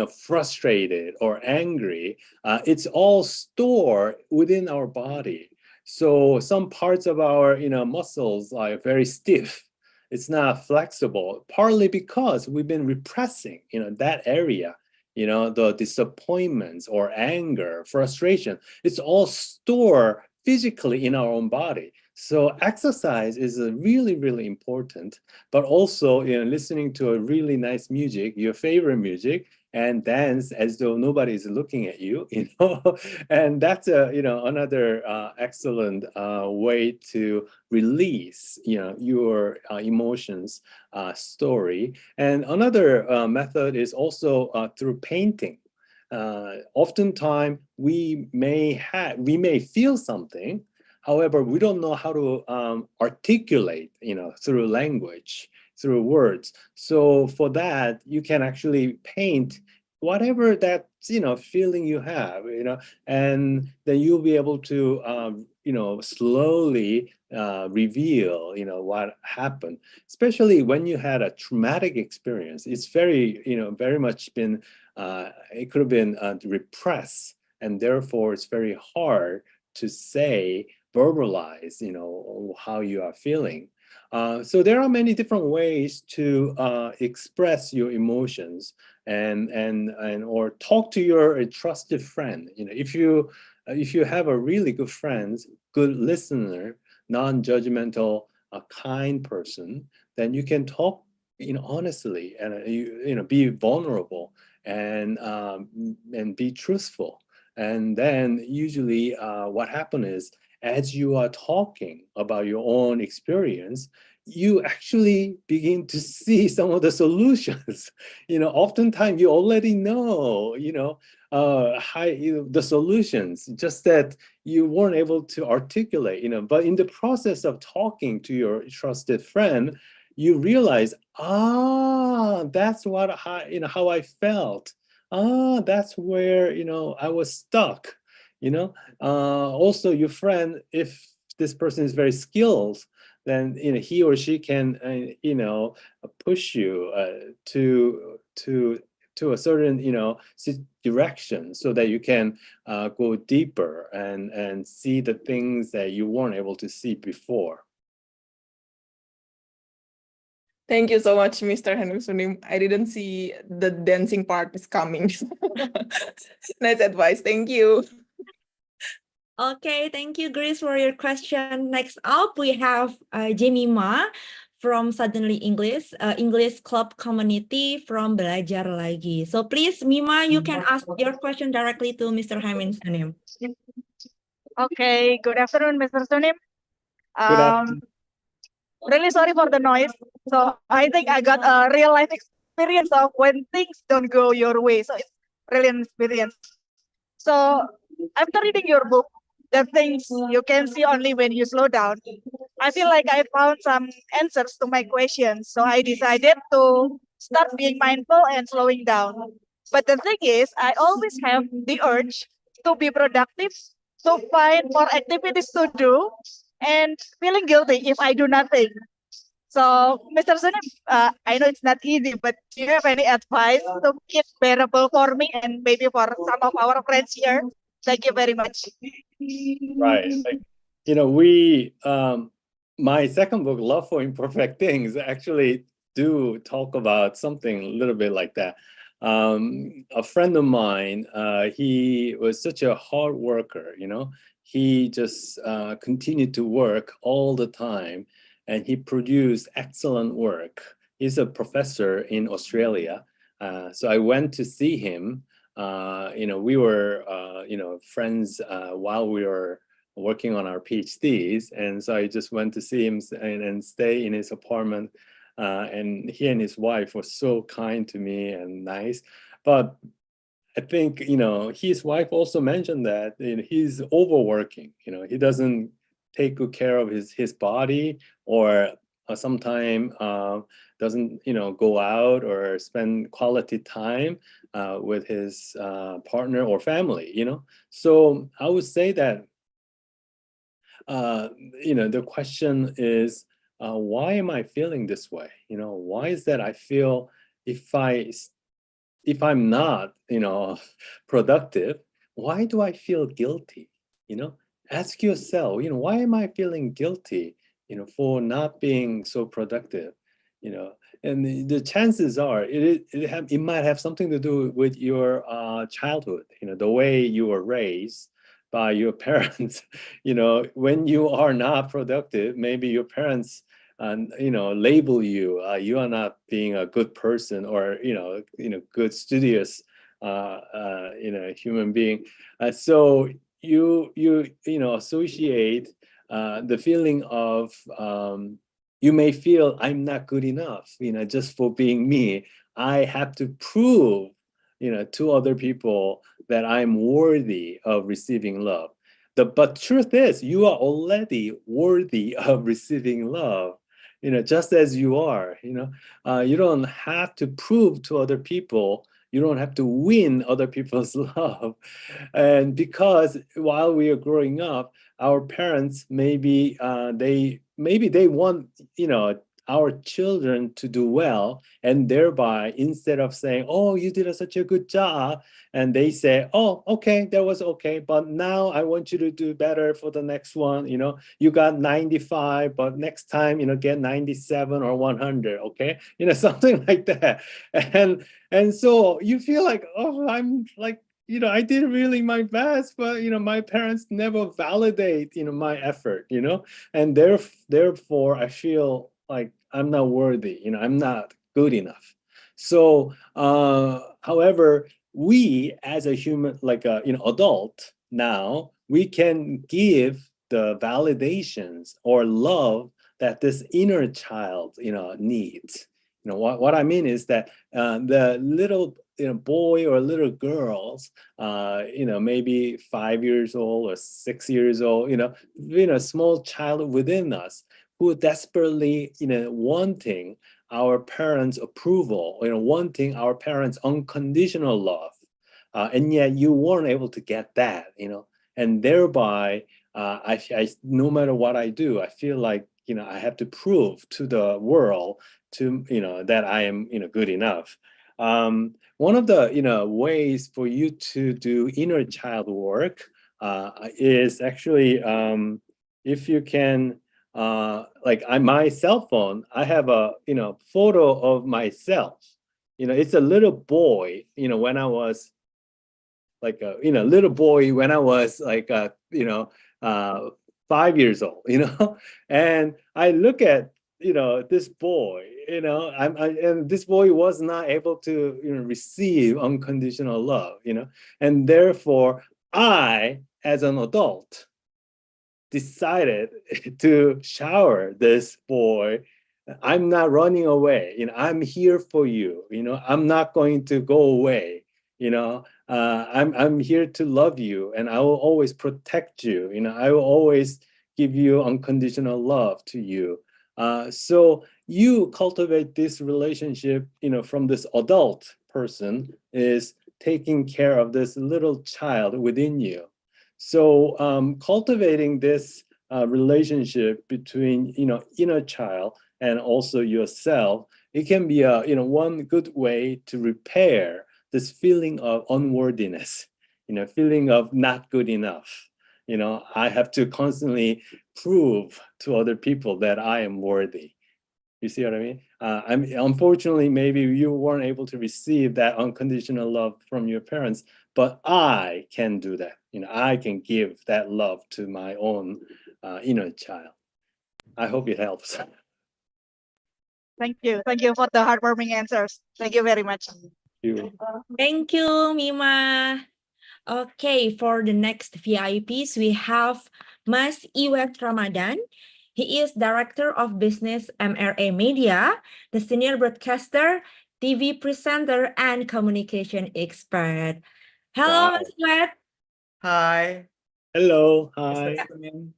frustrated or angry, it's all stored within our body. So some parts of our muscles are very stiff. It's not flexible, partly because we've been repressing, that area, the disappointments or anger, frustration. It's all stored physically in our own body. So exercise is really, really important, but also listening to a really nice music, your favorite music, and dance as though nobody is looking at you, and that's another excellent way to release, your emotions story. And another method is also through painting. Oftentimes we may feel something, however, we don't know how to articulate, through language, through words. So for that, you can actually paint whatever that feeling you have, and then you'll be able to slowly reveal what happened. Especially when you had a traumatic experience, it's very much been it could have been repressed, and therefore it's very hard to say, verbalize, how you are feeling. So there are many different ways to express your emotions, and or talk to your trusted friend. If you have a really good friend, good listener, non-judgmental, a kind person, then you can talk honestly, and be vulnerable, and be truthful. And then usually what happens is, as you are talking about your own experience, you actually begin to see some of the solutions. Oftentimes you already know, the solutions, just that you weren't able to articulate, but in the process of talking to your trusted friend, you realize, that's how I felt. That's where, I was stuck. Also your friend, if this person is very skilled, then he or she can push you to a certain direction, so that you can go deeper and see the things that you weren't able to see before. Thank you so much, Mr. Haemin Sunim. I didn't see the dancing part is coming. Nice advice. Thank you. Okay, thank you, Grace, for your question. Next up, we have Jemima from Suddenly English, English Club Community from Belajar Lagi. So please, Mima, you can ask your question directly to Mr. Haemin Sunim. Okay, good afternoon, Mr. Sunim. Good afternoon. Really sorry for the noise. So I think I got a real life experience of when things don't go your way. So it's really an experience. So after reading your book, the things you can see only when you slow down, I feel like I found some answers to my questions. So I decided to start being mindful and slowing down. But the thing is, I always have the urge to be productive, to find more activities to do, and feeling guilty if I do nothing. So, Mr. Sunim, I know it's not easy, but do you have any advice to make it bearable for me and maybe for some of our friends here? Thank you very much. Right. We, my second book, Love for Imperfect Things, actually do talk about something a little bit like that. A friend of mine, he was such a hard worker, he just continued to work all the time, and he produced excellent work. He's a professor in Australia. So I went to see him. We were, friends while we were working on our PhDs. And so I just went to see him and stay in his apartment. And he and his wife were so kind to me and nice. But I think, his wife also mentioned that he's overworking. He doesn't take good care of his body, or sometimes doesn't, go out or spend quality time with his partner or family, So I would say that, the question is, why am I feeling this way? Why is that I feel if I'm not, productive, why do I feel guilty? Ask yourself, why am I feeling guilty, for not being so productive? And the chances are it might have something to do with your childhood, the way you were raised by your parents. When you are not productive, maybe your parents label you. You are not being a good person, or good studious human being. So you associate the feeling of you may feel I'm not good enough, just for being me. I have to prove, to other people that I'm worthy of receiving love. But truth is, you are already worthy of receiving love, just as you are. You don't have to prove to other people. You don't have to win other people's love. And because while we are growing up, our parents maybe they want our children to do well, and thereby, instead of saying, "Oh, you did such a good job," and they say, "Oh, okay, that was okay, but now I want you to do better for the next one. You got 95, but next time, get 97 or 100, okay?" Something like that. And so you feel like, oh, I'm like, I did really my best, but my parents never validate my effort, and therefore I feel like I'm not worthy, I'm not good enough. So however, we as a human, like a adult now, we can give the validations or love that this inner child needs. What I mean is that the little boy or little girls, maybe 5 years old or 6 years old, small child within us who desperately, wanting our parents' approval, wanting our parents' unconditional love, and yet you weren't able to get that, and thereby, no matter what I do, I feel like I have to prove to the world to that I am good enough. One of the ways for you to do inner child work is actually if you can like on my cell phone, I have a photo of myself. It's a little boy. When I was like a little boy when I was like 5 years old. And I look at this boy. And this boy was not able to receive unconditional love. And therefore I, as an adult, decided to shower this boy. I'm not running away. I'm here for you. I'm not going to go away. I'm here to love you, and I will always protect you. I will always give you unconditional love to you. So you cultivate this relationship, from this adult person is taking care of this little child within you. So cultivating this relationship between inner child and also yourself, it can be a one good way to repair this feeling of unworthiness, feeling of not good enough. I have to constantly prove to other people that I am worthy. You see what I mean? Unfortunately, maybe you weren't able to receive that unconditional love from your parents, but I can do that. I can give that love to my own inner child. I hope it helps. Thank you. Thank you for the heartwarming answers. Thank you very much. Thank you, Mima. Okay, for the next VIPs, we have Mas Iwet Ramadan. He is Director of Business MRA Media, the senior broadcaster, TV presenter, and communication expert. Hello, Wow. Mas Iwet. Hi. Hello. Hi. Mr. Sunim.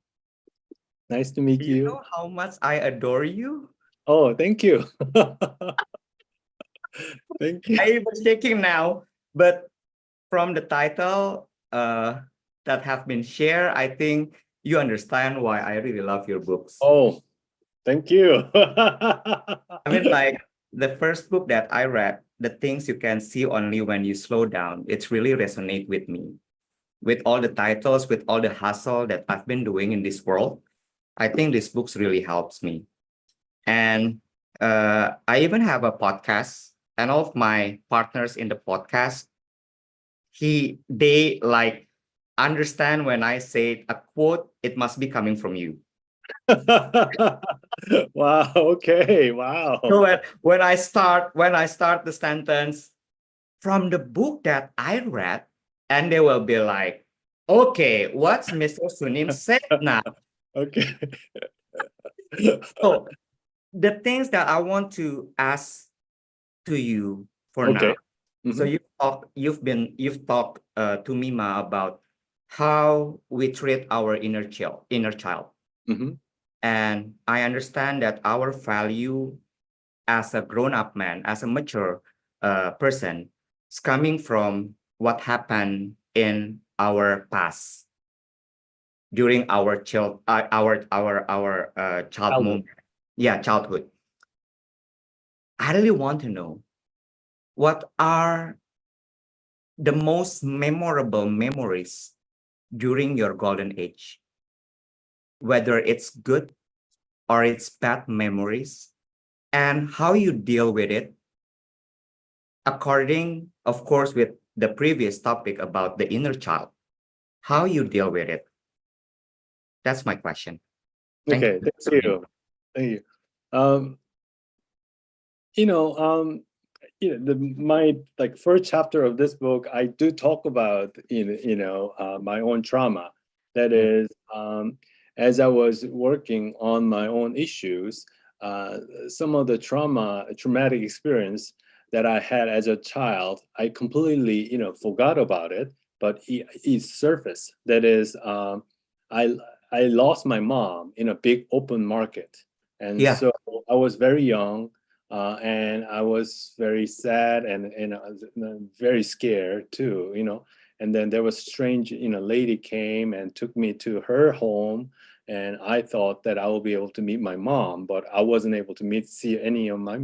Nice to meet Do you you. know how much I adore you? Oh, thank you. Thank you. I was shaking now, but from the title that have been shared, I think you understand why I really love your books. Oh, thank you. I mean, like the first book that I read, The Things You Can See Only When You Slow Down, it really resonate with me. With all the titles, with all the hustle that I've been doing in this world, I think this books really helps me. And I even have a podcast, and all of my partners in the podcast, they like understand when I say a quote, it must be coming from you. Wow. Okay. Wow. So when I start the sentence from the book that I read, and they will be like, okay, what's Mr. Sunim said now? Okay. So the things that I want to ask to you for Okay. now. So you've talked to Mima about how we treat our inner child. Mhm. And I understand that our value as a grown-up man, as a mature person, is coming from what happened in our past during our child child moment. Yeah, childhood. I really want to know what are the most memorable memories during your golden age, whether it's good or it's bad memories, and how you deal with it according, of course, with the previous topic about the inner child, how you deal with it. That's my question. Okay. you. Thank you. Thank you. You know, my like first chapter of this book, I do talk about my own trauma. That is, as I was working on my own issues, some of the traumatic experience that I had as a child, I completely forgot about it, but it surfaced. That is, I lost my mom in a big open market, and Yeah. so I was very young. And I was very sad and very scared too, And then there was strange, lady came and took me to her home, and I thought that I will be able to meet my mom, but I wasn't able to see any of my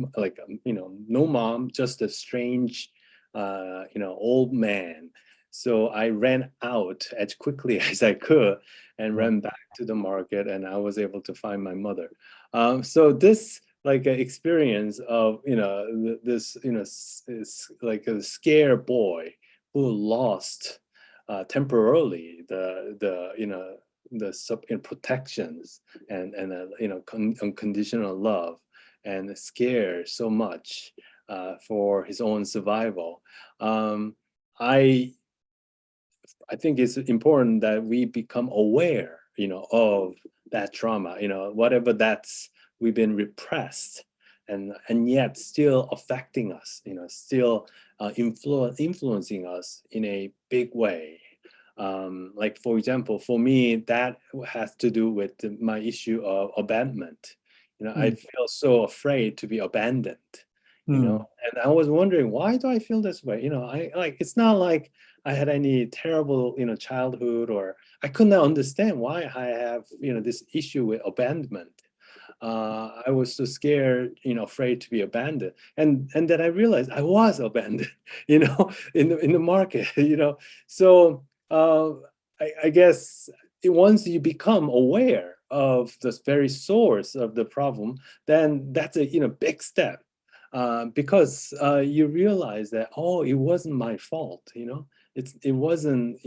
no mom, just a strange, old man. So I ran out as quickly as I could and ran back to the market, and I was able to find my mother. So this like an experience of this is like a scared boy who lost temporarily the protections and unconditional love, and scared so much for his own survival. I think it's important that we become aware of that trauma, whatever that's we've been repressed, and yet still affecting us, still influencing us in a big way. Like for example, for me, that has to do with my issue of abandonment. I feel so afraid to be abandoned. And I was wondering, why do I feel this way? It's not like I had any terrible, childhood, or I could not understand why I have, this issue with abandonment. I was so scared, afraid to be abandoned, and then I realized I was abandoned, in the market, So I guess once you become aware of the very source of the problem, then that's a big step, because you realize that, oh, it wasn't my fault, it wasn't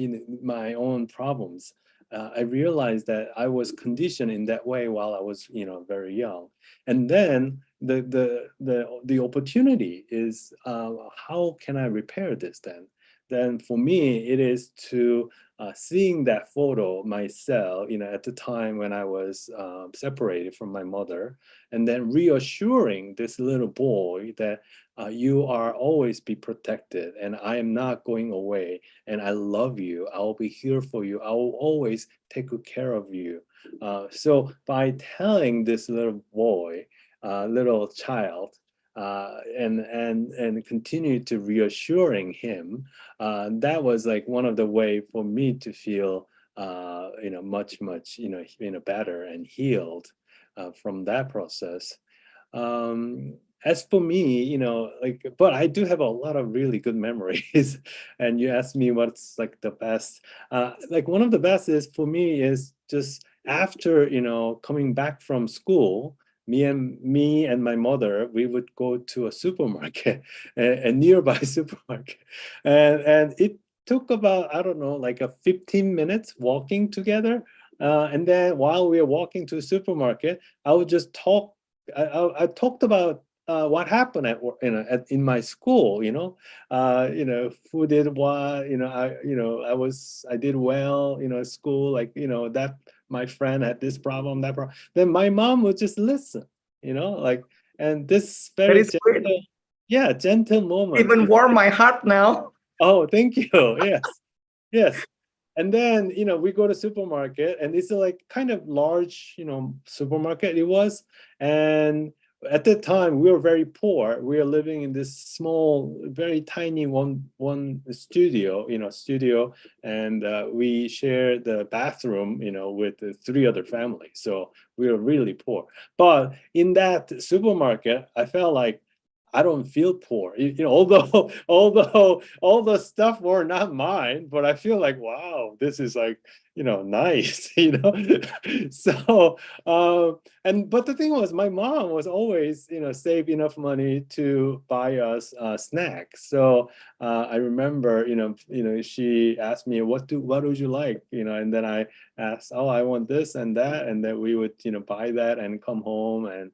my own problems. I realized that I was conditioned in that way while I was, very young. And then the opportunity is, how can I repair this then? Then for me, it is to seeing that photo myself, at the time when I was separated from my mother, and then reassuring this little boy that you are always be protected, and I am not going away, and I love you. I will be here for you. I will always take good care of you. So by telling this little boy, little child, and continue to reassuring him, that was like one of the way for me to feel much better and healed from that process. As for me, but I do have a lot of really good memories. And you asked me what's like the best. Like one of the best is for me is just after coming back from school, me and my mother, we would go to a supermarket, a nearby supermarket, and it took about, I don't know, like a 15 minutes walking together. And then while we were walking to the supermarket, I would just talk. I talked about what happened at in my school. Who did what. I did well. At school, that my friend had this problem, that problem. Then my mom would just listen. And this That very is great. gentle, yeah, gentle moment. Even warm my heart now. Oh, thank you. Yes, yes. And then, we go to supermarket, and it's like kind of large, supermarket it was. And at that time, we were very poor. We were living in this small, very tiny one studio, and we shared the bathroom, with three other families. So we were really poor. But in that supermarket, I felt like I don't feel poor, although all the stuff were not mine, but I feel like, wow, this is like, nice, So, but the thing was, my mom was always, save enough money to buy us snacks. So I remember, she asked me, what would you like, and then I asked, oh, I want this and that, and then we would, buy that and come home. And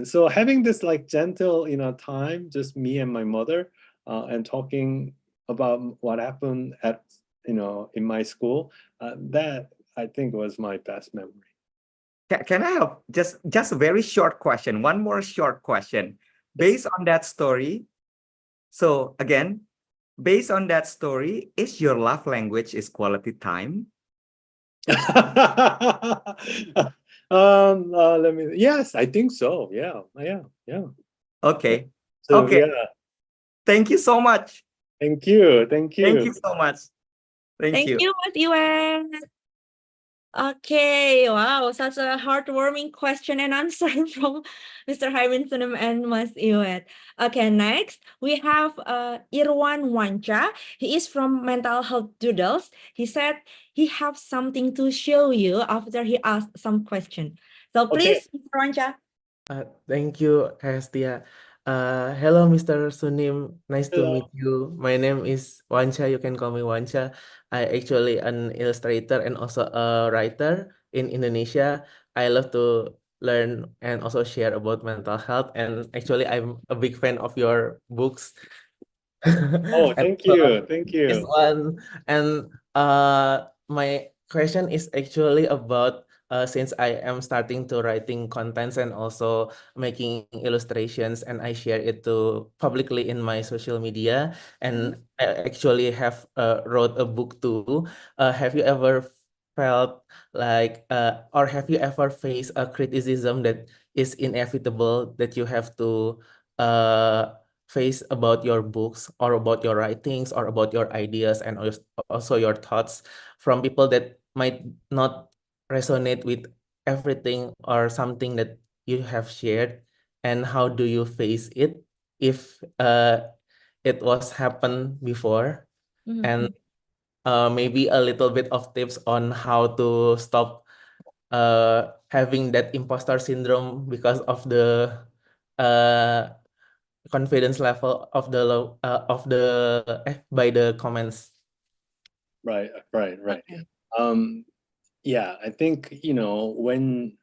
so having this like gentle, time, just me and my mother, and talking about what happened at, in my school, that I think was my best memory. Can I have just a very short question? One more short question. Based on that story, so again, based on that story, is your love language is quality time? Yes, I think so. Yeah. Okay. So Okay. yeah. Thank you so much. Thank you. Thank you so much. Thank you. Mas Iwan. Okay, wow, such a heartwarming question and answer from Mr. Haemin Sunim and Mas Iwet. Okay, next we have Irwan Wancha. He is from Mental Health Doodles. He said he has something to show you after he asked some question. So please, Mr. Wancha. Thank you, Hestia. Hello, Mr. Sunim. Nice to Hello. meet you. My name is Wancha. You can call me Wancha. I actually an illustrator and also a writer in Indonesia. I love to learn and also share about mental health. And actually, I'm a big fan of your books. Oh, And thank you. Thank this you. one. And my question is actually about since I am starting to writing contents and also making illustrations, and I share it to publicly in my social media, and I actually have wrote a book too. Have you ever felt like or have you ever faced a criticism that is inevitable that you have to face about your books or about your writings or about your ideas and also your thoughts from people that might not resonate with everything or something that you have shared, and how do you face it if it was happened before? And maybe a little bit of tips on how to stop having that imposter syndrome because of the confidence level of the low by the comments. Right. Okay. Yeah, I think, when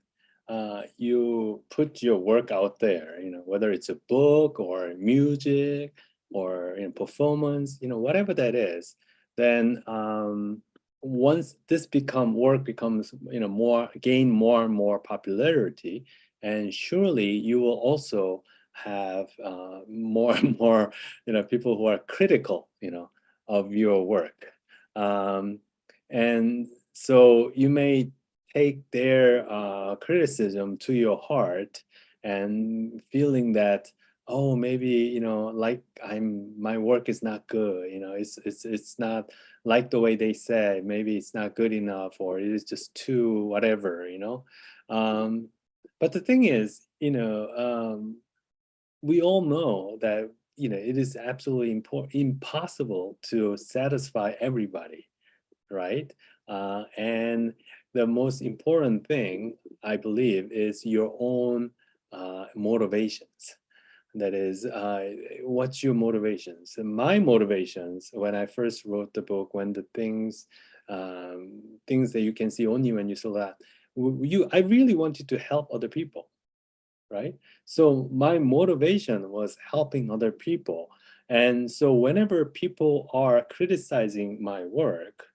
you put your work out there, whether it's a book or music or performance, whatever that is, then once this work becomes, gain more and more popularity, and surely you will also have more and more, people who are critical, of your work. And so you may take their criticism to your heart and feeling that, oh, maybe, like my work is not good, it's not like the way they say, maybe it's not good enough, or it is just too whatever. But the thing is, we all know that, it is absolutely impossible to satisfy everybody, right? And the most important thing, I believe, is your own motivations. That is, what's your motivations? And my motivations, when I first wrote the book, when the things things that you can see only when you slow down. I really wanted to help other people, right? So my motivation was helping other people. And so whenever people are criticizing my work,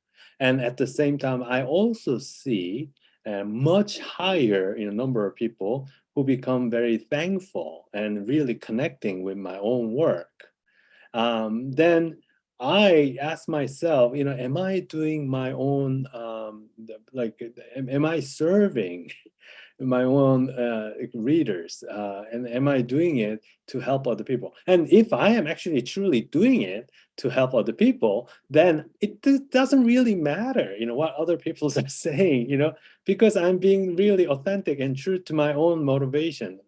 and at the same time, I also see a much higher number of people who become very thankful and really connecting with my own work. Then I ask myself, am I doing my own, am I serving my own readers, and am I doing it to help other people? And if I am actually truly doing it to help other people, then it doesn't really matter, what other people are saying, because I'm being really authentic and true to my own motivation,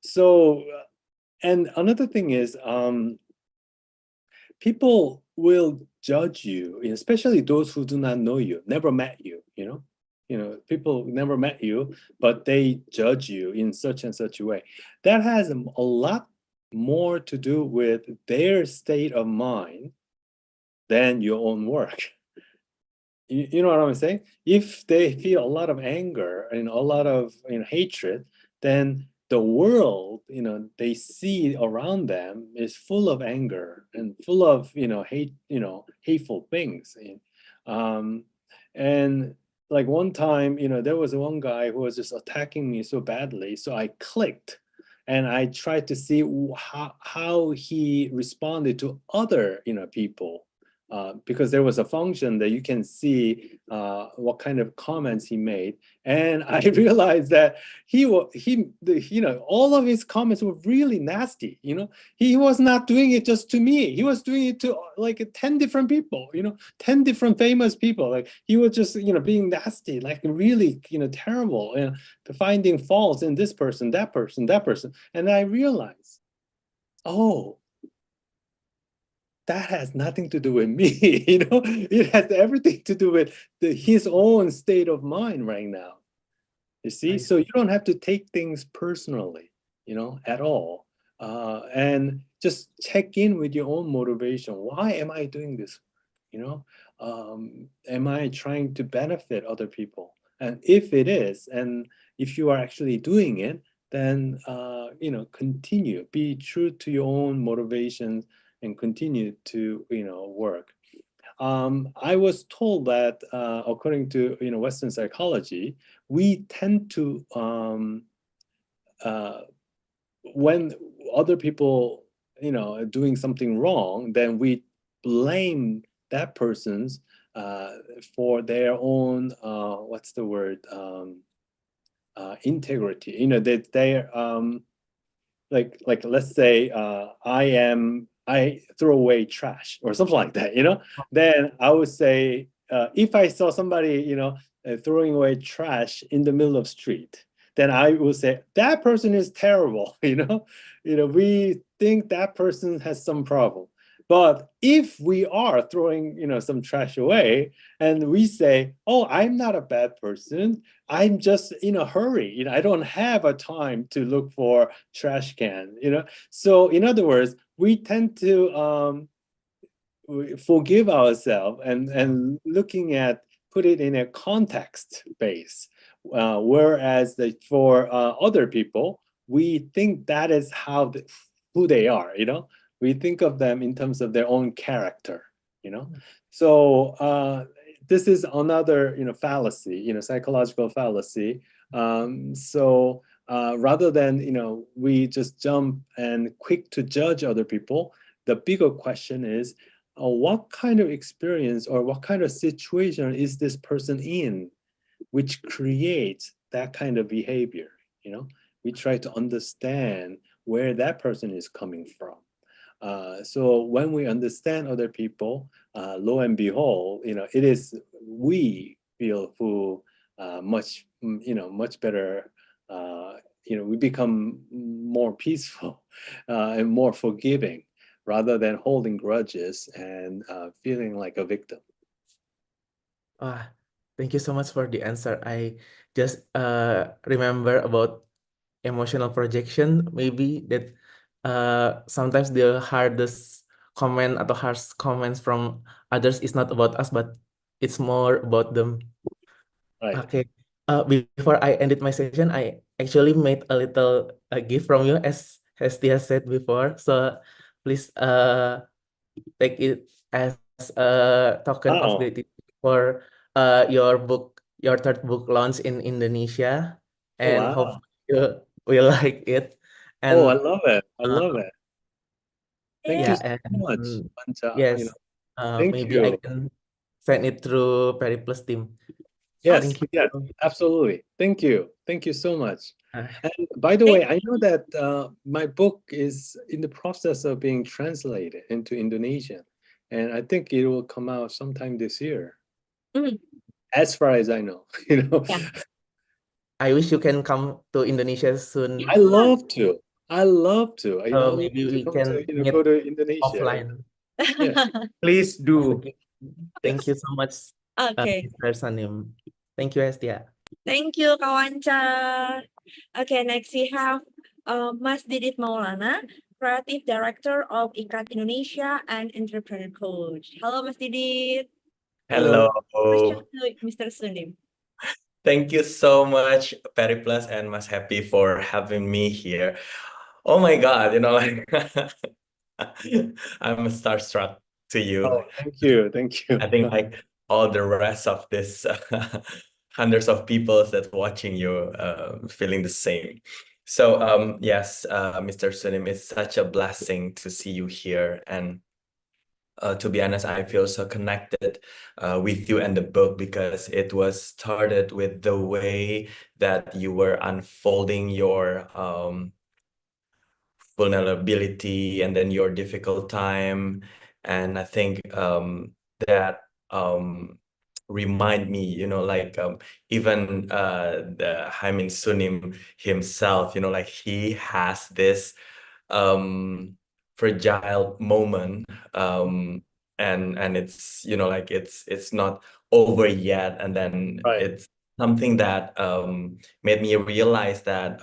so. And another thing is, people will judge you, especially those who do not know you, never met you, people never met you, but they judge you in such and such a way. That has a lot more to do with their state of mind than your own work. You know what I'm saying? If they feel a lot of anger and a lot of hatred, then the world they see around them is full of anger and full of hate, hateful things. And like one time, there was one guy who was just attacking me so badly, so I clicked and I tried to see how he responded to other people. Because there was a function that you can see what kind of comments he made, and I realized that all of his comments were really nasty. He was not doing it just to me; he was doing it to like 10 different people. 10 different famous people. Like he was just being nasty, like really terrible, finding faults in this person, that person, that person, and I realized, oh, that has nothing to do with me, it has everything to do with his own state of mind right now. You see, so you don't have to take things personally, at all. And just check in with your own motivation. Why am I doing this? Am I trying to benefit other people? And if it is, and if you are actually doing it, then continue, be true to your own motivations and continue to work. I was told that according to Western psychology, we tend to when other people are doing something wrong, then we blame that person's for their own what's the word, integrity. That they're like let's say I throw away trash or something like that, then I would say, if I saw somebody, throwing away trash in the middle of street, then I will say that person is terrible. We think that person has some problem. But if we are throwing, some trash away, and we say, "Oh, I'm not a bad person. I'm just in a hurry. I don't have a time to look for trash can." So in other words, we tend to forgive ourselves and looking at put it in a context base, whereas for other people, we think that is who they are. We think of them in terms of their own character. So this is another fallacy, psychological fallacy. So rather than we just jump and quick to judge other people, the bigger question is, what kind of experience or what kind of situation is this person in, which creates that kind of behavior? We try to understand where that person is coming from. So when we understand other people, lo and behold, it is we feel who much better. We become more peaceful and more forgiving, rather than holding grudges and feeling like a victim. Thank you so much for the answer. I just remember about emotional projection, maybe that sometimes the hardest comment atau harsh comments from others is not about us, but it's more about them. Right. Okay. Before I ended my session, I actually made a little gift from you, as Tia said before. So please take it as a token of Wow. gratitude for your third book launch in Indonesia, Oh, and wow. hope you will like it. Oh, I And love it. I love it. Thank you yeah, so much, and Pancha. yes, Thank maybe I you. can send it through Periplus team. Yes, Thank you. yes, absolutely. Thank you. Thank you so much. Uh, And by the way, I know that my book is in the process of being translated into Indonesian, and I think it will come out sometime this year, as far as I know. I wish you can come to Indonesia soon. I love to. I love to. I love Maybe to we come to can meet go to Indonesia. offline. Yeah. Please do. Thank you so much, Okay. Mr. Sunim. Thank you, Hestia. Thank you, Kawanca. Okay, next we have Mas Didit Maulana, Creative Director of IKAT Indonesia and Entrepreneur Coach. Hello, Mas Didit. Hello. Question to Mr. Sunim. Thank you so much, Periplus and Mas Happy, for having me here. Oh my God, like I'm starstruck to you. Oh, thank you. Thank you. I think like all the rest of this hundreds of people that watching you feeling the same. So yes, Mr. Sunim, it's such a blessing to see you here. And to be honest, I feel so connected with you and the book, because it was started with the way that you were unfolding your vulnerability and then your difficult time. And I think that remind me, even the Haemin Sunim himself, like he has this fragile moment, and it's it's not over yet, and then Right. it's something that made me realize that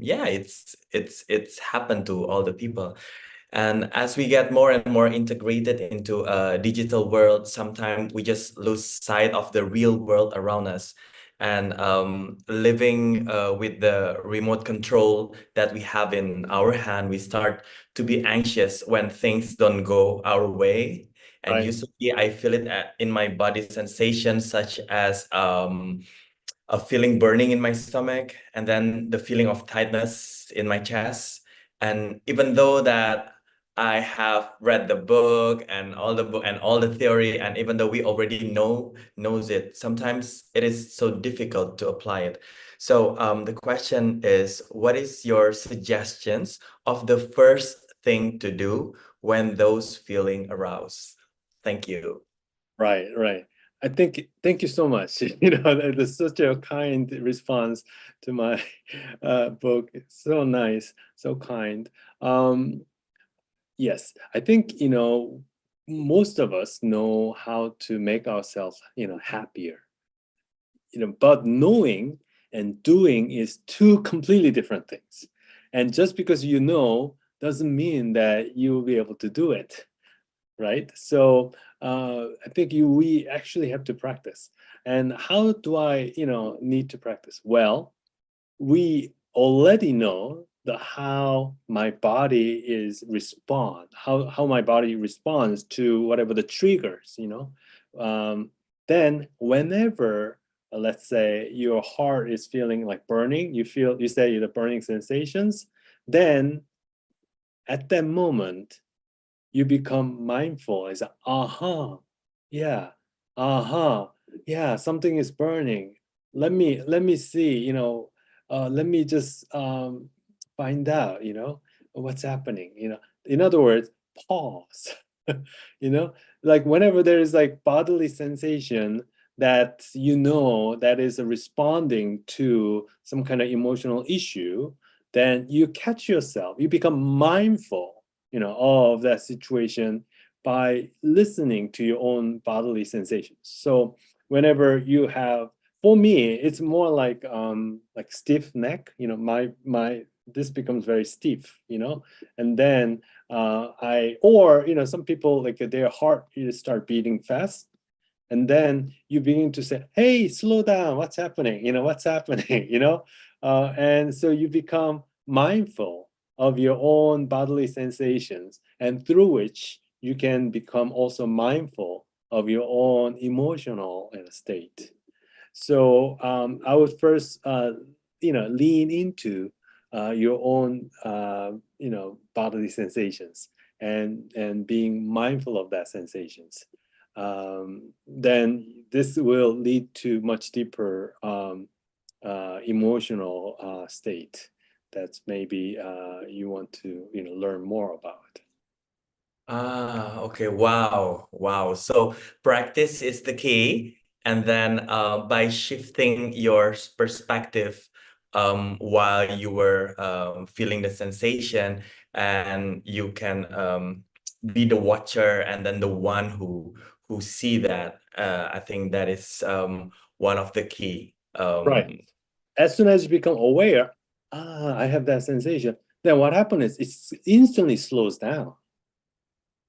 yeah, it's happened to all the people. And as we get more and more integrated into a digital world, sometimes we just lose sight of the real world around us. And living with the remote control that we have in our hand, we start to be anxious when things don't go our way. And Right. usually I feel it in my body sensations, such as a feeling burning in my stomach, and then the feeling of tightness in my chest. And even though that I have read the book and all the theory, and even though we already knows it, sometimes it is so difficult to apply it. So the question is, what is your suggestions of the first thing to do when those feeling arouse? Thank you. Right, right. Thank you so much. That's such a kind response to my book. It's so nice, so kind. Yes, I think, most of us know how to make ourselves, happier. But knowing and doing is two completely different things. And just because you know doesn't mean that you will be able to do it, right? So I think we actually have to practice. And how do I, need to practice? Well, we already know how my body how my body responds to whatever the triggers, then whenever let's say your heart is feeling like burning, you say the burning sensations, then at that moment you become mindful. It's like, yeah, yeah, something is burning. Let me see, let me just find out, what's happening. In other words, pause. Like whenever there is like bodily sensation that that is responding to some kind of emotional issue, then you catch yourself, you become mindful of that situation by listening to your own bodily sensations. So whenever you have, for me, it's more like stiff neck. My this becomes very stiff, and then some people, like, their heart start beating fast, and then you begin to say, hey, slow down, what's happening, what's happening, and so you become mindful of your own bodily sensations, and through which you can become also mindful of your own emotional state. So I would first, lean into your own, bodily sensations, and being mindful of that sensations. Then this will lead to much deeper emotional state that's maybe you want to learn more about. Okay. Wow. So practice is the key. And then by shifting your perspective while you were feeling the sensation, and you can be the watcher and then the one who see that. I think that is one of the key. Right. As soon as you become aware, I have that sensation, then what happens is it instantly slows down.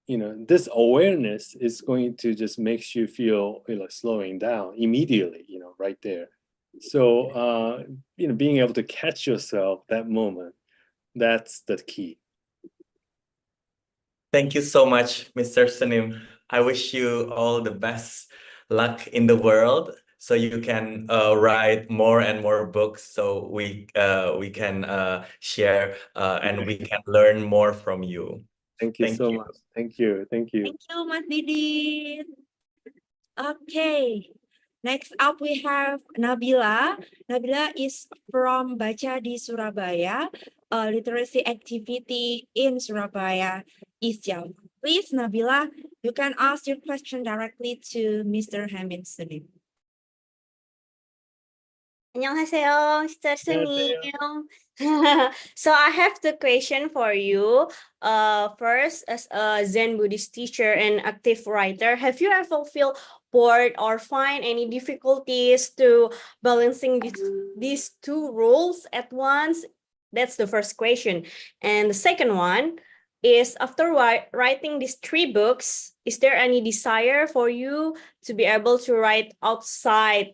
This awareness is going to just makes you feel slowing down immediately, right there. So being able to catch yourself that moment, that's the key. Thank you so much, Mr. Sunim. I wish you all the best luck in the world, so you can write more and more books, so we can share and we can learn more from you. Thank you so much. Thank you. Thank you, Mas Didit. Okay. Next up, we have Nabila. Nabila is from Baca di Surabaya, a literacy activity in Surabaya, East Java. Please, Nabila, you can ask your question directly to Mr. Haemin Sunim. 안녕하세요, Mr. Sunim. So I have the question for you. First, as a Zen Buddhist teacher and active writer, have you ever feel bored or find any difficulties to balancing these two roles at once? That's the first question. And the second one is, after writing these 3 books, is there any desire for you to be able to write outside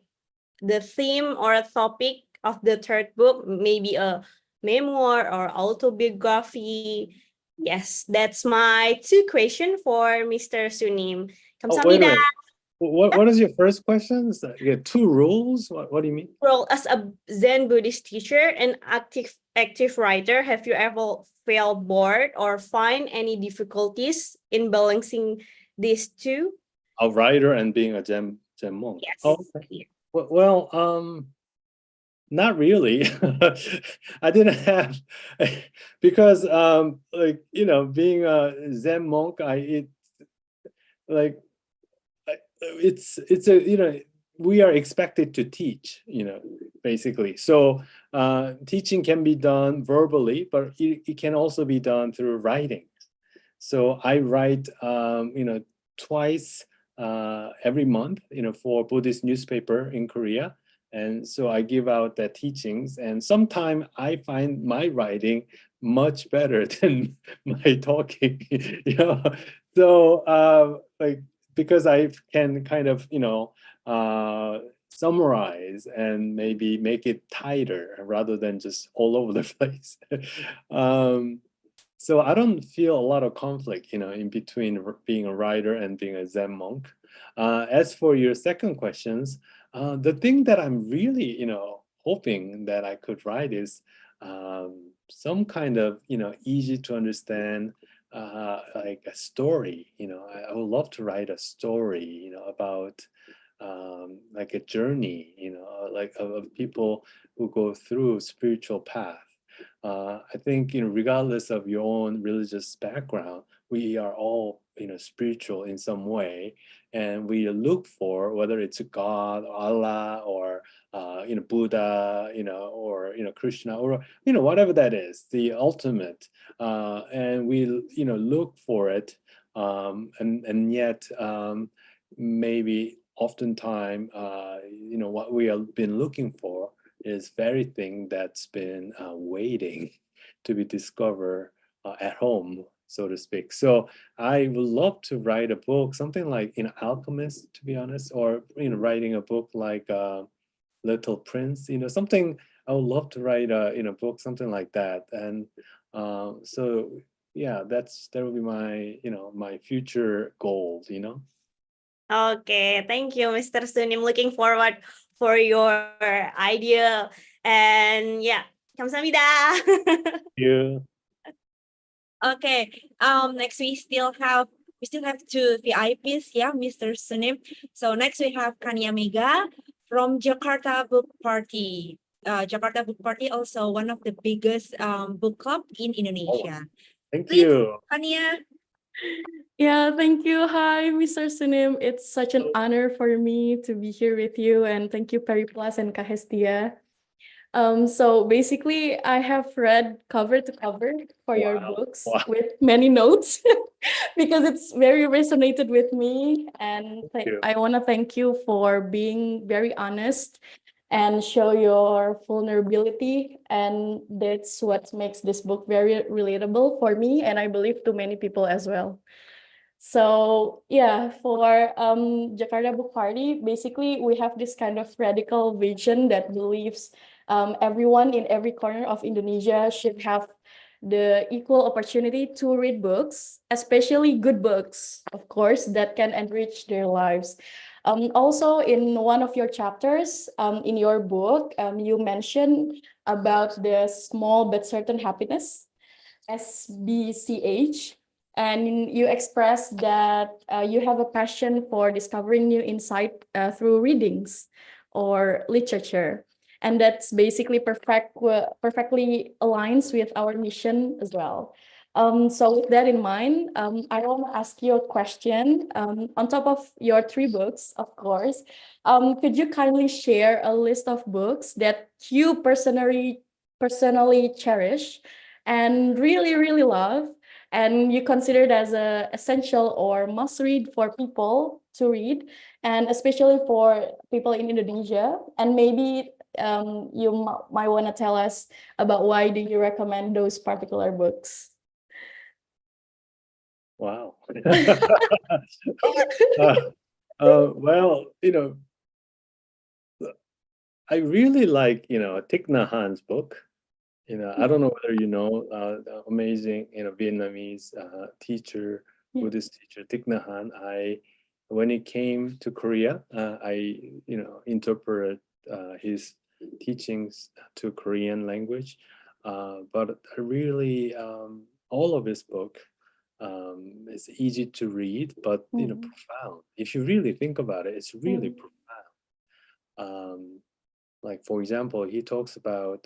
the theme or a topic of the 3rd book, maybe a memoir or autobiography? Yes, that's my 2 questions for Mr. Sunim. Wait a minute. What is your first question? You have 2 rules? What do you mean? Well, as a Zen Buddhist teacher and active writer, have you ever felt bored or find any difficulties in balancing these 2? A writer and being a Zen monk. Yes. Oh, okay. Well, not really. I didn't have, because being a Zen monk, we are expected to teach, basically. So teaching can be done verbally, but it can also be done through writing. So I write, twice every month, for Buddhist newspaper in Korea. And so I give out the teachings, and sometimes I find my writing much better than my talking, So because I can kind of, summarize and maybe make it tighter rather than just all over the place. So I don't feel a lot of conflict, in between being a writer and being a Zen monk. As for your second questions, the thing that I'm really, hoping that I could write is some kind of, easy to understand, like a story. I would love to write a story, about like a journey, like of people who go through spiritual path. I think, regardless of your own religious background, we are all, spiritual in some way, and we look for, whether it's God, or Allah, or Buddha, or Krishna, or whatever that is, the ultimate, and we look for it, and yet maybe oftentimes what we have been looking for is very thing that's been waiting to be discovered at home, so to speak. So I would love to write a book, something like Alchemist, to be honest, or writing a book like Little Prince, something. I would love to write a book, something like that. And so yeah, that would be my my future goals. Okay, thank you, Mr. Sunim. Looking forward for your idea. And yeah, 감사합니다. Yeah. Okay. Next we still have two VIPs, yeah, Mr. Sunim. So next we have Kania Mega from Jakarta Book Party. Jakarta Book Party also one of the biggest book club in Indonesia. Thank Please, you. Kania. Yeah, thank you. Hi, Mr. Sunim. It's such an honor for me to be here with you, and thank you, Periplas and Kahestia. So basically, I have read cover to cover for your books with many notes because it's very resonated with me. And you. I want to thank you for being very honest and show your vulnerability. And that's what makes this book very relatable for me, and I believe to many people as well. So yeah, for Jakarta Book Party, basically we have this kind of radical vision that believes everyone in every corner of Indonesia should have the equal opportunity to read books, especially good books, of course, that can enrich their lives. Also, in one of your chapters in your book, you mentioned about the small but certain happiness, SBCH. And you express that you have a passion for discovering new insight through readings or literature. And that's basically perfectly aligns with our mission as well. So with that in mind, I want to ask you a question. On top of your 3 books, of course, could you kindly share a list of books that you personally cherish and really love, and you consider it as a essential or must read for people to read, and especially for people in Indonesia? And maybe you might want to tell us about why do you recommend those particular books? Wow. Well, I really like, Thich Nhat Hanh's book. I don't know whether the amazing, Vietnamese teacher, Buddhist teacher, Thich Nhat Hanh. When he came to Korea, I, interpreted his teachings to Korean language. But I really, all of his book is easy to read, but profound. If you really think about it, it's really profound. Like, for example, he talks about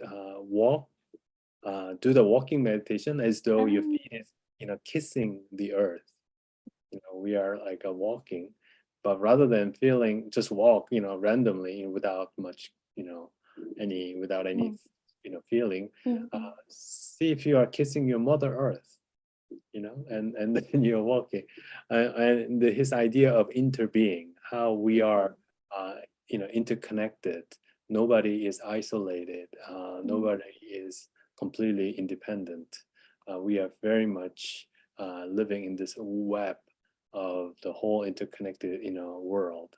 do the walking meditation as though your feet is, kissing the earth. We are like walking, but rather than feeling, just walk, randomly without much, without any, feeling. See if you are kissing your Mother Earth, and then you're walking. And his idea of interbeing, how we are, interconnected. Nobody is isolated. Nobody is completely independent. We are very much living in this web of the whole interconnected, world.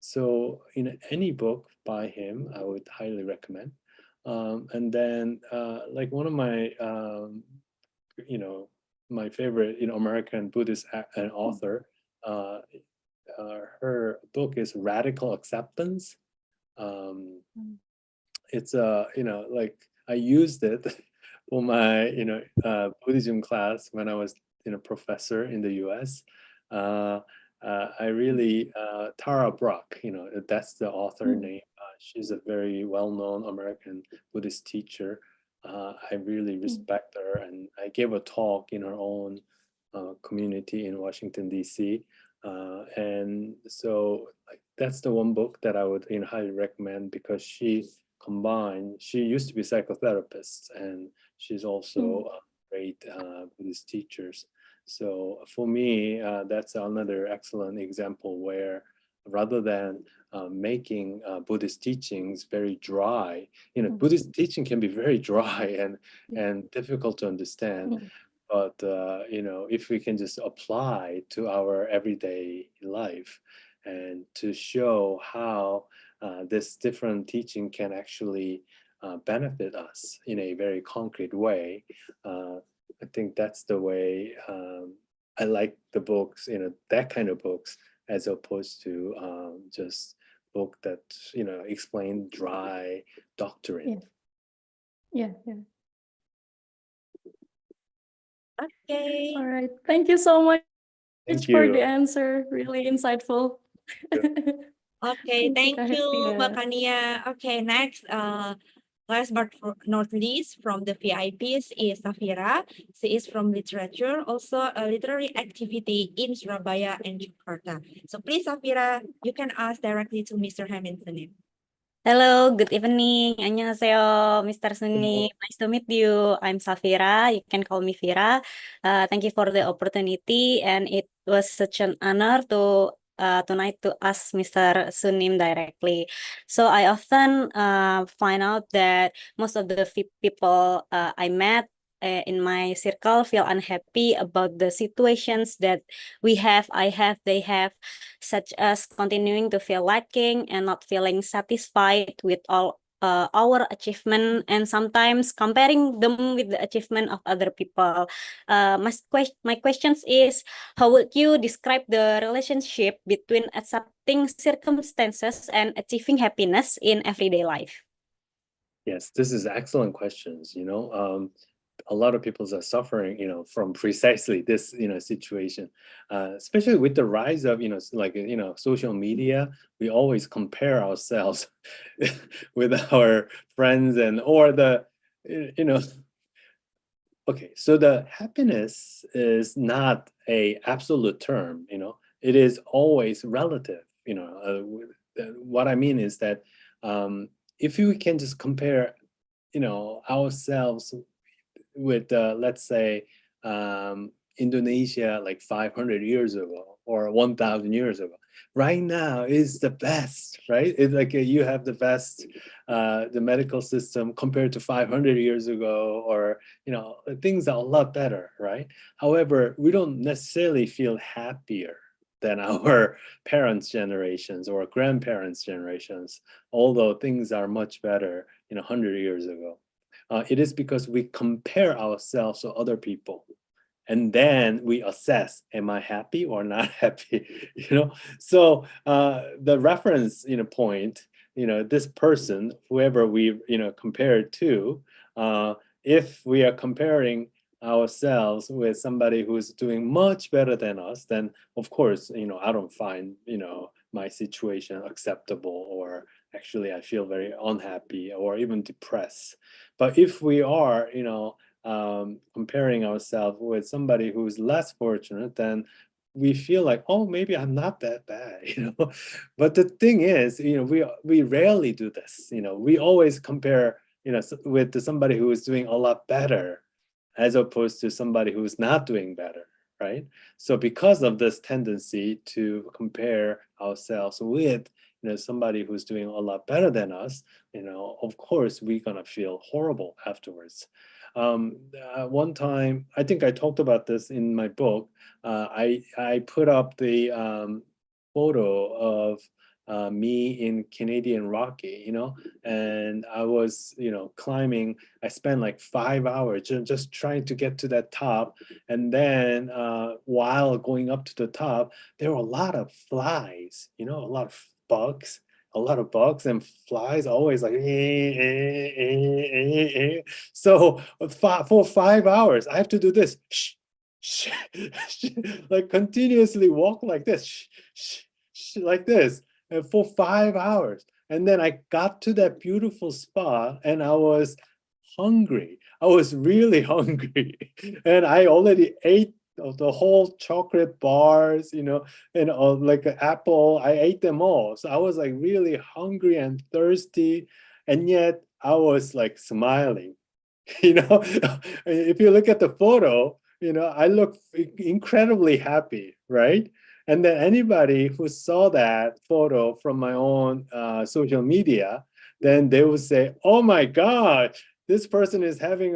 So, any book by him, I would highly recommend. And then, like one of my, my favorite, American Buddhist author, her book is Radical Acceptance. It's like I used it for my Buddhism class when I was professor in the US. I really Tara Brach, that's the author name. She's a very well-known American Buddhist teacher. I really respect her, and I gave a talk in her own community in Washington DC. And so that's the one book that I would highly recommend, because she used to be psychotherapist, and she's also a great Buddhist teachers. So for me, that's another excellent example where rather than making Buddhist teachings very dry. Buddhist teaching can be very dry and difficult to understand. But if we can just apply to our everyday life and to show how this different teaching can actually benefit us in a very concrete way, I think that's the way I like the books, that kind of books, as opposed to just book that explain dry doctrine. Yeah, yeah. Okay. All right. Thank you so much Thank for the you. answer. Really insightful. Okay, Thank thank you, you, Kak Mbak Hestia. Kania. Okay, next, last but not least, from the VIPs is Safira. She is from literature, also a literary activity in Surabaya and Jakarta. So please, Safira, you can ask directly to Mr. Haemin Sunim. Hello, good evening. 안녕하세요, Mr. Sunim. Nice to meet you. I'm Safira. You can call me Vira. Thank you for the opportunity, and it was such an honor to tonight to ask Mr. Sunim directly. So I often find out that most of the people I met in my circle feel unhappy about the situations that I have, they have, such as continuing to feel lacking and not feeling satisfied with all our achievement, and sometimes comparing them with the achievement of other people. My questions is, how would you describe the relationship between accepting circumstances and achieving happiness in everyday life? Yes, this is excellent questions. A lot of people are suffering, from precisely this, situation, especially with the rise of, social media. We always compare ourselves with our friends or the, okay. So the happiness is not a absolute term, it is always relative. What I mean is that if we can just compare, ourselves with let's say Indonesia like 500 years ago or 1,000 years ago, right now is the best, right? It's like you have the best the medical system compared to 500 years ago, or things are a lot better, right? However, we don't necessarily feel happier than our parents' generations or grandparents' generations, although things are much better 100 years ago. It is because we compare ourselves to other people, and then we assess, am I happy or not happy? So the reference point, this person, whoever we compare it to, if we are comparing ourselves with somebody who's doing much better than us, then of course I don't find my situation acceptable, or actually I feel very unhappy or even depressed. But if we are comparing ourselves with somebody who's less fortunate, then we feel like, oh, maybe I'm not that bad, But the thing is, we rarely do this. We always compare with somebody who is doing a lot better, as opposed to somebody who's not doing better, right? So because of this tendency to compare ourselves with somebody who's doing a lot better than us, of course we're gonna feel horrible afterwards. One time, I think I talked about this in my book, I put up the photo of me in Canadian Rocky, and I was, climbing. I spent like 5 hours just trying to get to that top. And then while going up to the top, there were a lot of flies, a lot of bugs. A lot of bugs and flies, always like, So for 5 hours, I have to do this, like continuously walk like this, like this, and for 5 hours. And then I got to that beautiful spot, and I was hungry. I was really hungry, and I already ate the whole chocolate bars, and like an apple. I ate them all. So I was like really hungry and thirsty, and yet I was like smiling. If you look at the photo, I look incredibly happy, right? And then anybody who saw that photo from my own social media, then they would say, "Oh my God, this person is having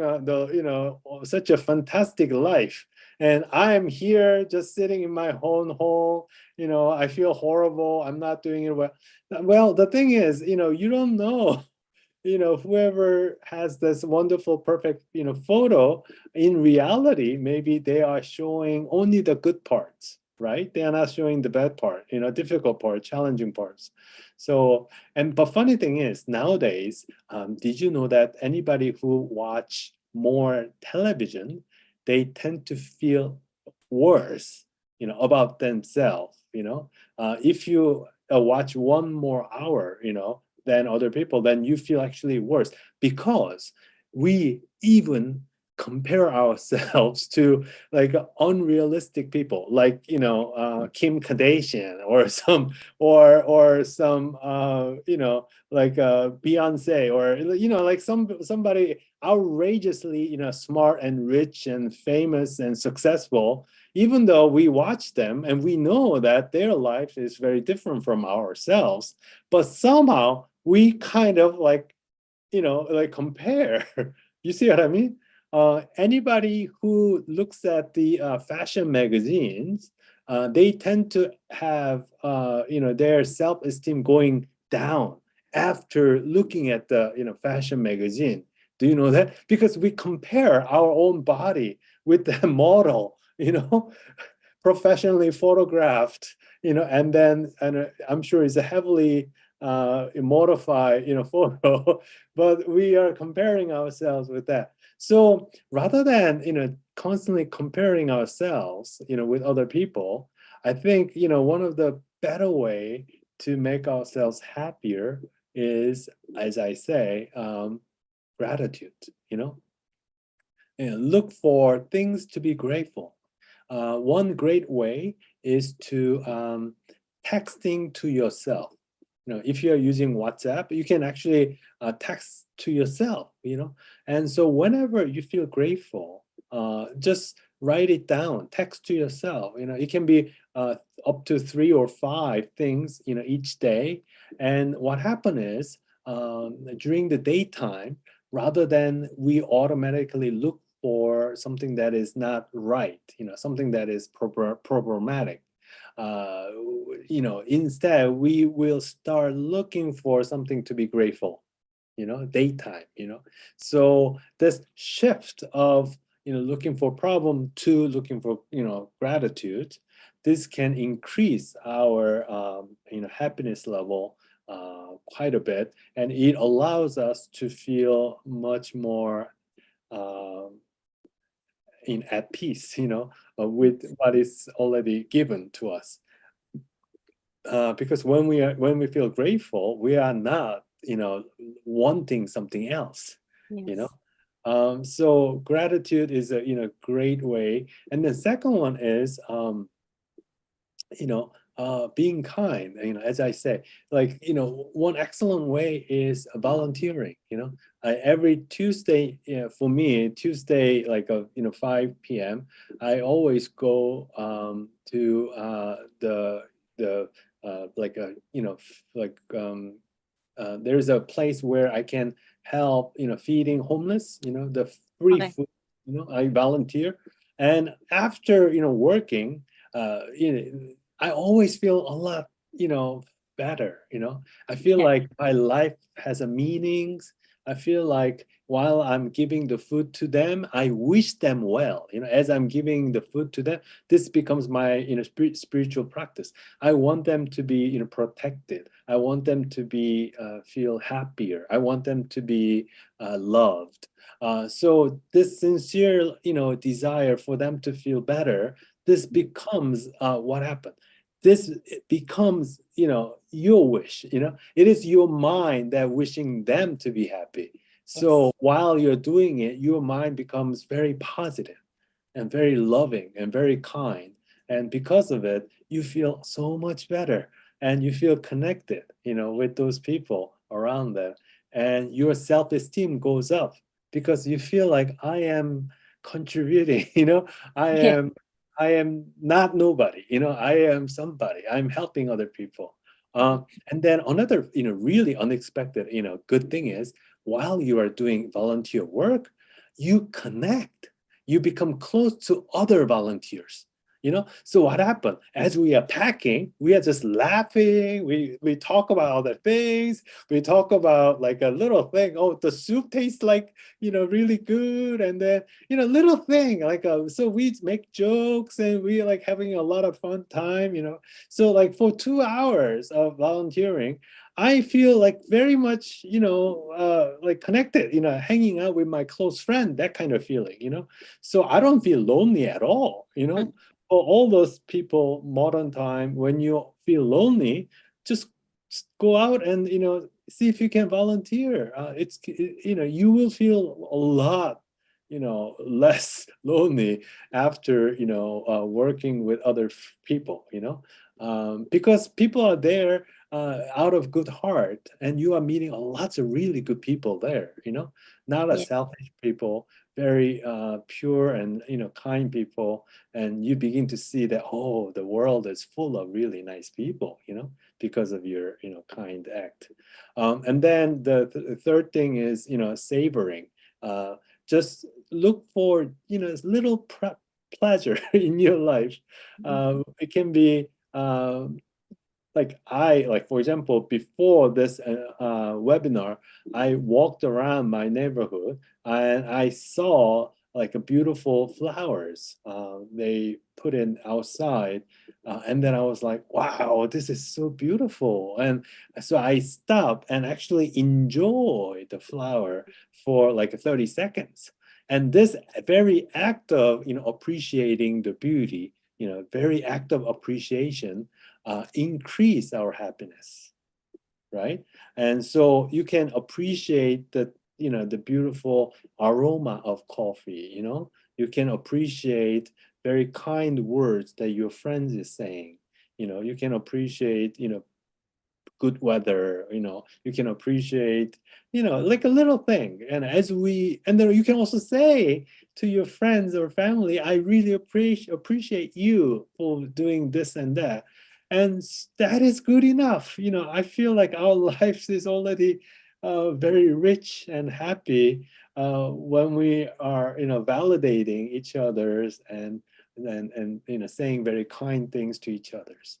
such a fantastic life, and I am here just sitting in my own hole. I feel horrible. I'm not doing it well." Well, the thing is, you don't know. Whoever has this wonderful, perfect, photo, in reality, maybe they are showing only the good parts, right? They are not showing the bad part, difficult part, challenging parts. So, but funny thing is, nowadays, did you know that anybody who watch more television, they tend to feel worse, about themselves, if you watch one more hour, than other people, then you feel actually worse, because we even compare ourselves to like unrealistic people, like Kim Kardashian, or some like Beyonce, or like somebody outrageously smart and rich and famous and successful, even though we watch them and we know that their life is very different from ourselves, but somehow we kind of like compare. You see what I mean? Anybody who looks at the fashion magazines, they tend to have their self-esteem going down after looking at the fashion magazine. Do you know that? Because we compare our own body with the model, professionally photographed, and then I'm sure it's a heavily modified photo, but we are comparing ourselves with that. So rather than constantly comparing ourselves with other people, I think one of the better way to make ourselves happier is, as I say, gratitude. Look for things to be grateful. One great way is to texting to yourself. If you're using WhatsApp, you can actually text to yourself, and so whenever you feel grateful, just write it down, text to yourself. It can be up to 3 or 5 things, each day. And what happened is, during the daytime, rather than we automatically look for something that is not right, something that is problematic, instead we will start looking for something to be grateful, daytime. So this shift of looking for problem to looking for gratitude, this can increase our happiness level quite a bit, and it allows us to feel much more at peace, with what is already given to us. Because when we feel grateful, we are not, wanting something else. Yes. So gratitude is a great way. And the second one is being kind. As I say, like one excellent way is volunteering. Every Tuesday, for me, Tuesday, like 5 p.m., I always go to the there's a place where I can help feeding homeless, the free Okay. food. I volunteer, and after working, I always feel a lot better. I feel Yeah. like my life has a meanings. I feel like while I'm giving the food to them, I wish them well. As I'm giving the food to them, this becomes my spiritual practice. I want them to be protected. I want them to be feel happier. I want them to be loved. So this sincere desire for them to feel better, this becomes what happened. This becomes your wish. It is your mind that wishing them to be happy. So while you're doing it, your mind becomes very positive and very loving and very kind. And because of it, you feel so much better, and you feel connected, with those people around them. And your self-esteem goes up because you feel like I am contributing, I Yeah. am I am not nobody, I am somebody. I'm helping other people. And then another, really unexpected, good thing is while you are doing volunteer work, you connect, you become close to other volunteers. So what happened as we are packing, we are just laughing, we talk about other things, we talk about like a little thing, oh, the soup tastes like really good, and then little thing like so we make jokes and we like having a lot of fun time. So like for 2 hours of volunteering, I feel like very much like connected, hanging out with my close friend, that kind of feeling. So I don't feel lonely at all. For all those people modern time, when you feel lonely, just go out and see if you can volunteer. You will feel a lot less lonely after working with other people, because people are there out of good heart, and you are meeting lots of really good people there, not a Yeah. selfish people, very pure and kind people. And you begin to see that, oh, the world is full of really nice people, because of your kind act. And then the third thing is savoring. Just look for little pleasure in your life. It can be like for example, before this webinar, I walked around my neighborhood and I saw like a beautiful flowers they put in outside, and then I was like, wow, this is so beautiful. And so I stopped and actually enjoyed the flower for like 30 seconds. And this very act of appreciating the beauty, very act of appreciation increase our happiness, right? And so you can appreciate the beautiful aroma of coffee. You can appreciate very kind words that your friend is saying. You can appreciate good weather. You can appreciate like a little thing. And then you can also say to your friends or family, I really appreciate you for doing this and that. And that is good enough. I feel like our lives is already very rich and happy when we are validating each other's and saying very kind things to each other's.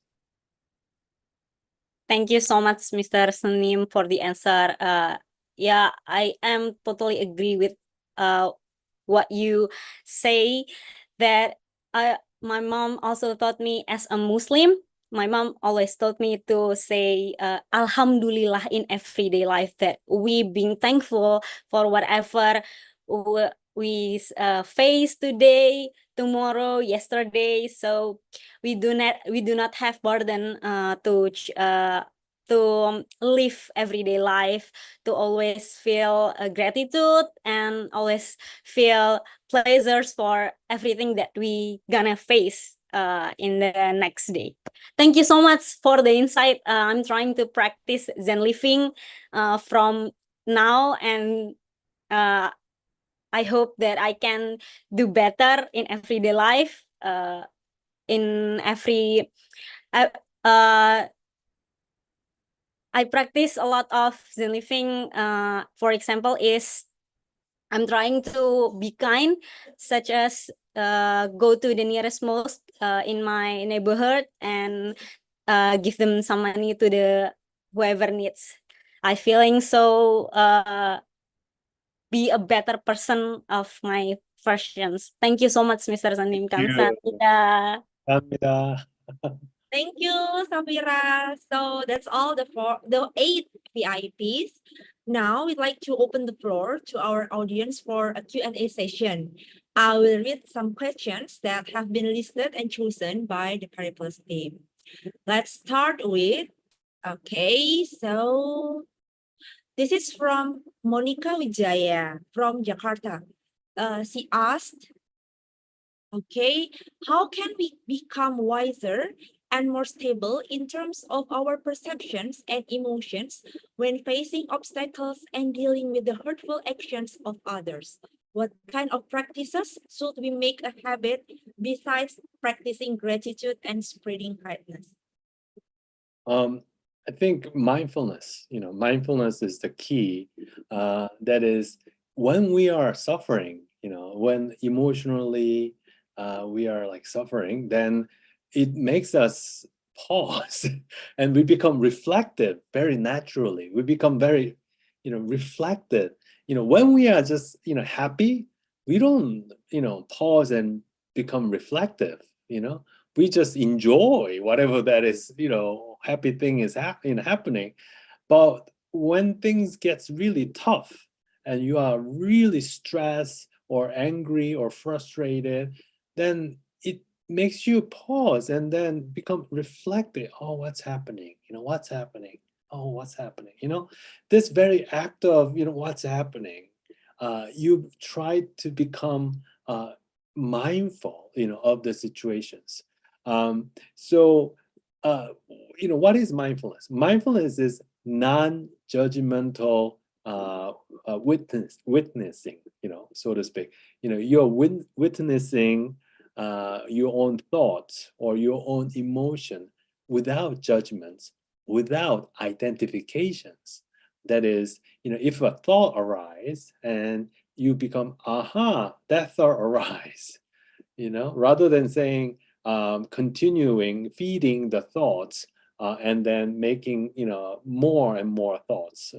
Thank you so much, Mr. Sunim, for the answer. Yeah, I am totally agree with what you say, that my mom also taught me as a Muslim. My mom always taught me to say Alhamdulillah in everyday life, that we being thankful for whatever we face today, tomorrow, yesterday. So we do not have burden to live everyday life, to always feel gratitude and always feel pleasures for everything that we gonna face in the next day. Thank you so much for the insight. I'm trying to practice Zen living from now, and I hope that I can do better in everyday life. In every I practice a lot of Zen living. For example, is I'm trying to be kind, such as go to the nearest mosque in my neighborhood and give them some money to the whoever needs. I feeling so be a better person of my versions. Thank you so much, Mr. Sunim. Kamsahamnida. Thank you, Safira. So that's all the 8 VIPs. Now we'd like to open the floor to our audience for a Q&A session. I will read some questions that have been listed and chosen by the Caritas team. Let's start with, okay, so this is from Monica Wijaya from Jakarta. She asked, okay, how can we become wiser and more stable in terms of our perceptions and emotions when facing obstacles and dealing with the hurtful actions of others? What kind of practices should we make a habit besides practicing gratitude and spreading kindness? I think mindfulness, mindfulness is the key. That is, when we are suffering, when emotionally we are like suffering, then it makes us pause and we become reflective very naturally. We become very, reflective. When we are just, happy, we don't, pause and become reflective, we just enjoy whatever that is, happy thing is happening. But when things gets really tough and you are really stressed or angry or frustrated, then it makes you pause and then become reflective. Oh, what's happening? What's happening? Oh, what's happening? This very act of, what's happening, you try to become mindful, of the situations. So, what is mindfulness? Mindfulness is non-judgmental witnessing, so to speak. You're witnessing your own thoughts or your own emotion without judgments, without identifications. That is, if a thought arises and you become, aha, that thought arises, rather than saying, continuing feeding the thoughts and then making more and more thoughts,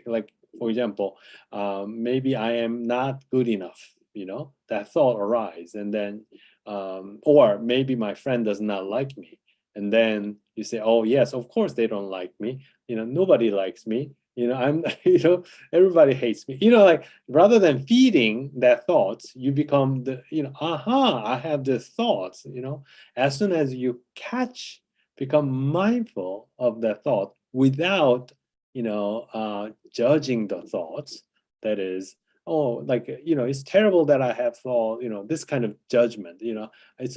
like for example, maybe I am not good enough, that thought arise, and then or maybe my friend does not like me, and then you say, oh yes, of course they don't like me, nobody likes me, I'm everybody hates me, like rather than feeding that thought, you become the, aha, I have this thought, as soon as you become mindful of that thought without, judging the thoughts. That is, oh, like, it's terrible that I have thought, this kind of judgment,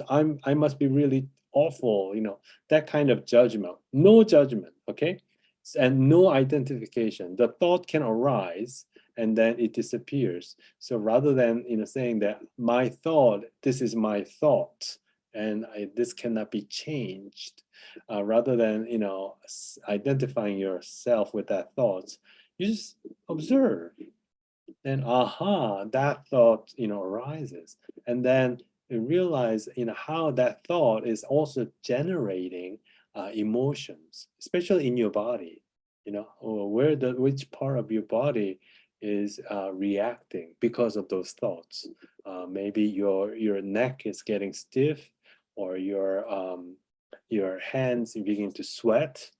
I must be really awful, that kind of judgment. No judgment, okay? And no identification. The thought can arise and then it disappears. So rather than saying that my thought, this is my thought, and this cannot be changed, rather than identifying yourself with that thought, you just observe. Then aha, that thought arises, and then you realize how that thought is also generating emotions, especially in your body, or which part of your body is reacting because of those thoughts. Maybe your neck is getting stiff, or your hands begin to sweat,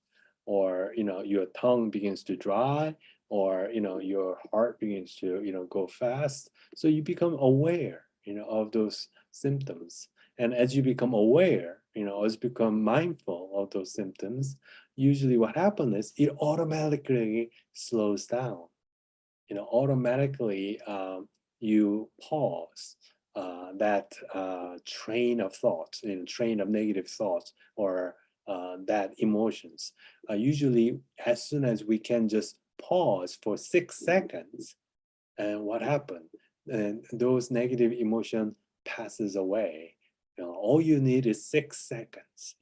or your tongue begins to dry, or your heart begins to go fast. So you become aware of those symptoms, and as you become aware, as you become mindful of those symptoms, usually what happens is it automatically slows down. Automatically you pause that train of thoughts, train of negative thoughts, or that emotions. Usually, as soon as we can just pause for 6 seconds, and what happened? And those negative emotion passes away. All you need is 6 seconds.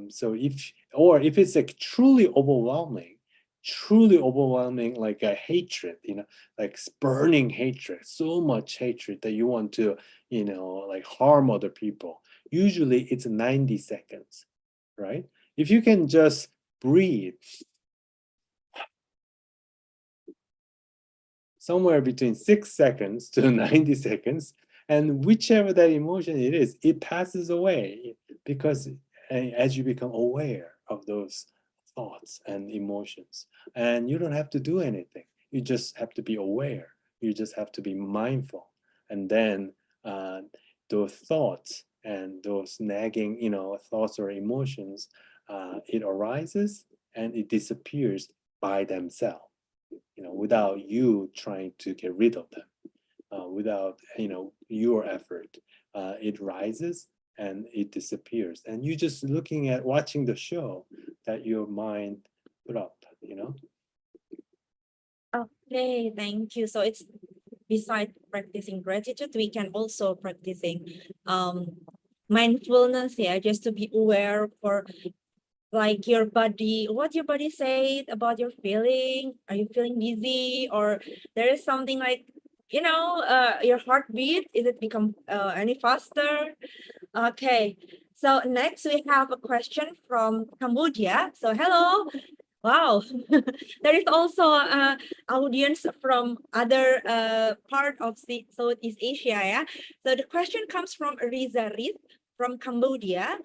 So if it's like truly overwhelming, like a hatred, like burning hatred, so much hatred that you want to, like harm other people. Usually it's 90 seconds, right? If you can just breathe somewhere between 6 seconds to 90 seconds, and whichever that emotion it is, it passes away, because as you become aware of those thoughts and emotions, and you don't have to do anything. You just have to be aware. You just have to be mindful, and then those thoughts and those nagging, thoughts or emotions, it arises and it disappears by themselves, without you trying to get rid of them, without your effort. It rises and it disappears, and you just looking at watching the show that your mind put up. Okay, thank you. So it's besides practicing gratitude, we can also practicing mindfulness, yeah, just to be aware for like your body, what your body said about your feeling. Are you feeling dizzy, or there is something like, your heartbeat, is it become any faster? Okay, so next we have a question from Cambodia. So hello. Wow, there is also audience from other part of Southeast Asia, yeah. So the question comes from Riza Rit from Cambodia.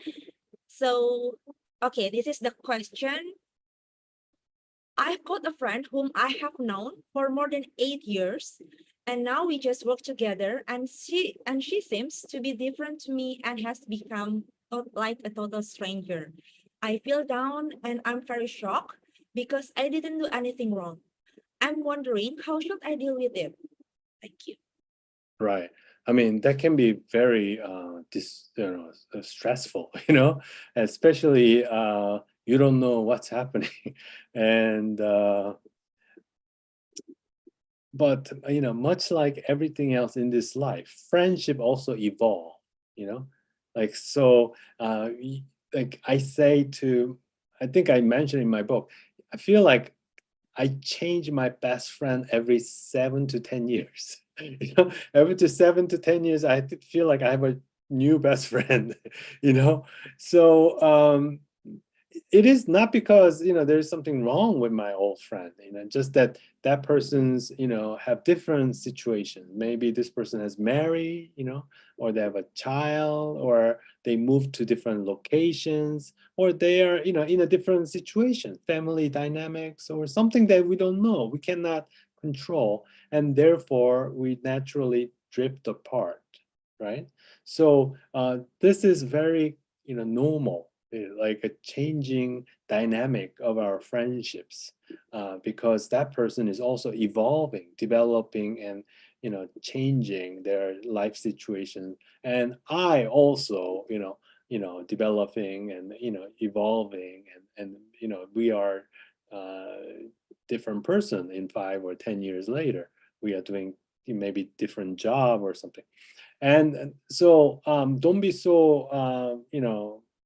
So, okay, this is the question. I've got a friend whom I have known for more than 8 years, and now we just work together, and she seems to be different to me and has become like a total stranger. I feel down and I'm very shocked because I didn't do anything wrong. I'm wondering, how should I deal with it? Thank you. Right. I mean, that can be very stressful, especially you don't know what's happening. And but much like everything else in this life, friendship also evolve, like so like I say I think I mentioned in my book, I feel like I change my best friend every 7 to 10 years. Every 7 to 10 years, I feel like I have a new best friend. So it is not because there's something wrong with my old friend. Just that person's have different situations. Maybe this person has married, or they have a child, or they move to different locations, or they are in a different situation, family dynamics, or something that we don't know, we cannot control, and therefore we naturally drift apart, right? So this is very normal, like a changing dynamic of our friendships, because that person is also evolving, developing, and changing their life situation, and I also developing and evolving, and we are different person in 5 or 10 years later. We are doing maybe different job or something, and so don't be so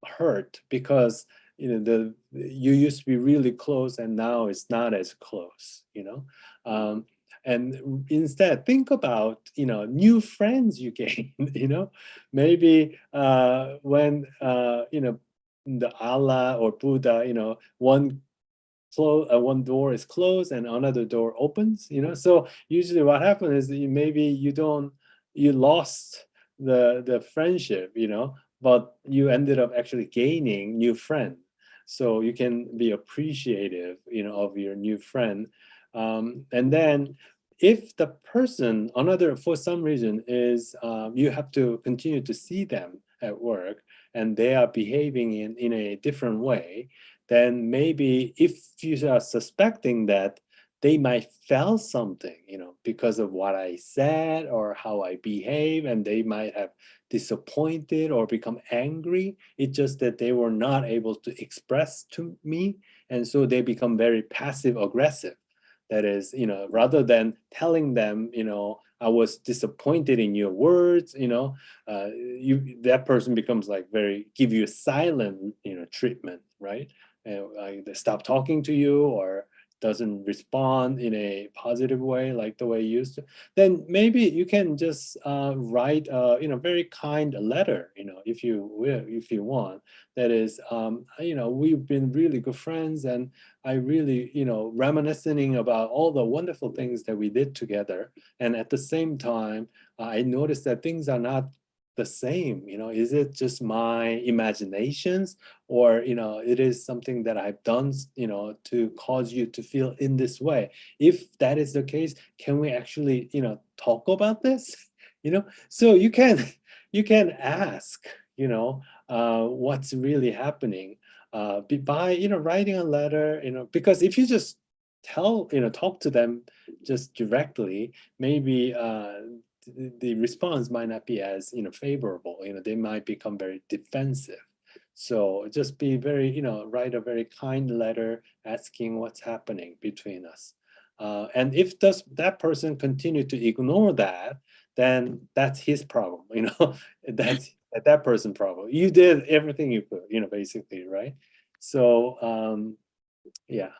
hurt because you used to be really close and now it's not as close, and instead think about new friends you gain. Maybe when the Allah or Buddha, one door is closed and another door opens, so usually what happens is maybe you lost the friendship, but you ended up actually gaining new friend, so you can be appreciative of your new friend. And then if the person for some reason is you have to continue to see them at work and they are behaving in a different way, then maybe if you are suspecting that they might feel something, because of what I said or how I behave, and they might have disappointed or become angry. It's just that they were not able to express to me, and so they become very passive aggressive. That is, rather than telling them, I was disappointed in your words, that person becomes like give you a silent, treatment, right? They stop talking to you or doesn't respond in a positive way like the way you used to, then maybe you can just write a very kind letter, if you want. That is, we've been really good friends, and I really reminiscing about all the wonderful things that we did together, and at the same time I noticed that things are not the same. Is it just my imaginations, or it is something that I've done to cause you to feel in this way? If that is the case, can we actually talk about this? So you can ask what's really happening by writing a letter, because if you just talk to them just directly, maybe the response might not be as favorable. They might become very defensive. So just be very write a very kind letter asking what's happening between us. And if that person continue to ignore that, then that's his problem, that's that person's problem. You did everything you could, basically, right? So, yeah.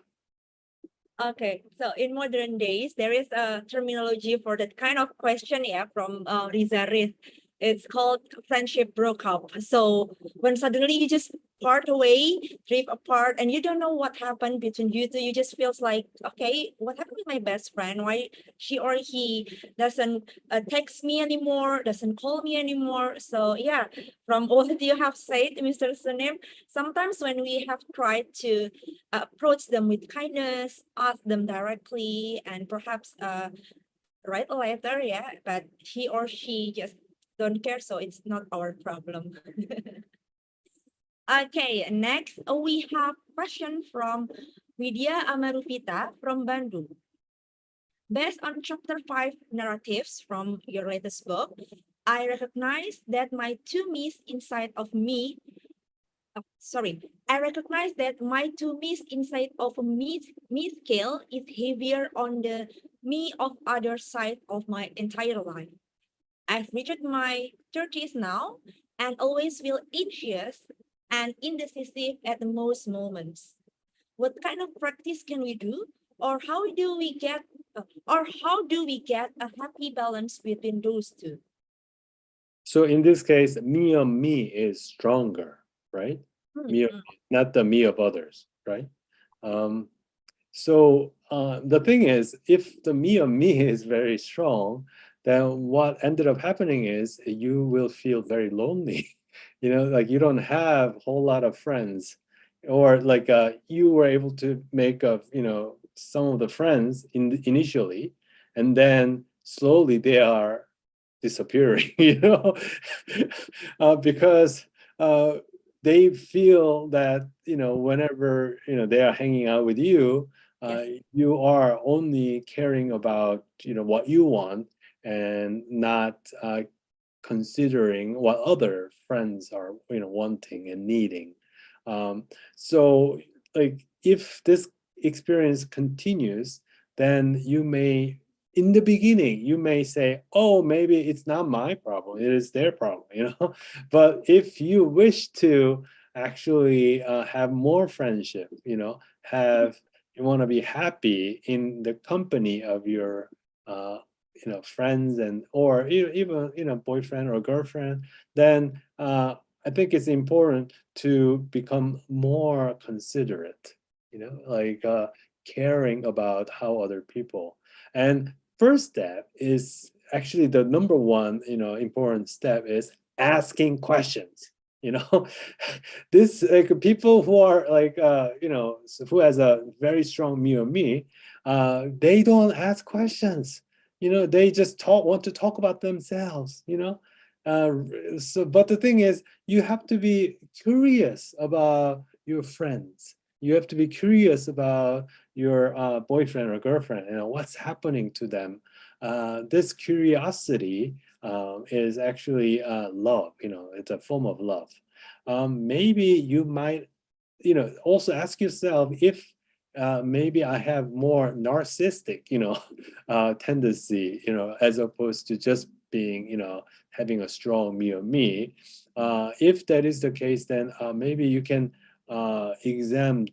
Okay, so in modern days, there is a terminology for that kind of question, yeah, from Riza Riz. It's called friendship broke up. So when suddenly you just part away, drift apart, and you don't know what happened between you two, you just feels like, okay, what happened with my best friend? Why she or he doesn't text me anymore, doesn't call me anymore? So yeah, from all that you have said, Mr. Sunim, sometimes when we have tried to approach them with kindness, ask them directly, and perhaps write a letter, yeah, but he or she just don't care, so it's not our problem. Okay, next we have question from Widya Amarupita from Bandung. Based on chapter 5 narratives from your latest book, I recognize that my two me's inside of me I recognize that my two me's inside of a me scale is heavier on the me of other side of my entire life. I've reached my 30s now and always feel anxious and indecisive at the most moments. What kind of practice can we do, or how do we get a happy balance between those two? So in this case, me on me is stronger, right? Me, not the me of others, right? So the thing is, if the me on me is very strong, then what ended up happening is you will feel very lonely. Like you don't have a whole lot of friends, or like you were able to make some of the friends initially, and then slowly they are disappearing, because they feel that whenever they are hanging out with you, you are only caring about what you want and not considering what other friends are wanting and needing. So like if this experience continues, then you may, in the beginning, you may say, oh, maybe it's not my problem, it is their problem, But if you wish to actually have more friendship, you want to be happy in the company of your friends and or even boyfriend or girlfriend, then I think it's important to become more considerate, like caring about how other people. And first step is actually the number one important step is asking questions. This, like, people who are like who has a very strong me on me, they don't ask questions. They just want to talk about themselves. But the thing is, you have to be curious about your friends. You have to be curious about your boyfriend or girlfriend, what's happening to them. This curiosity is actually love. It's a form of love. Maybe you might also ask yourself if maybe I have more narcissistic tendency, as opposed to just being having a strong me on me. If that is the case, then maybe you can examine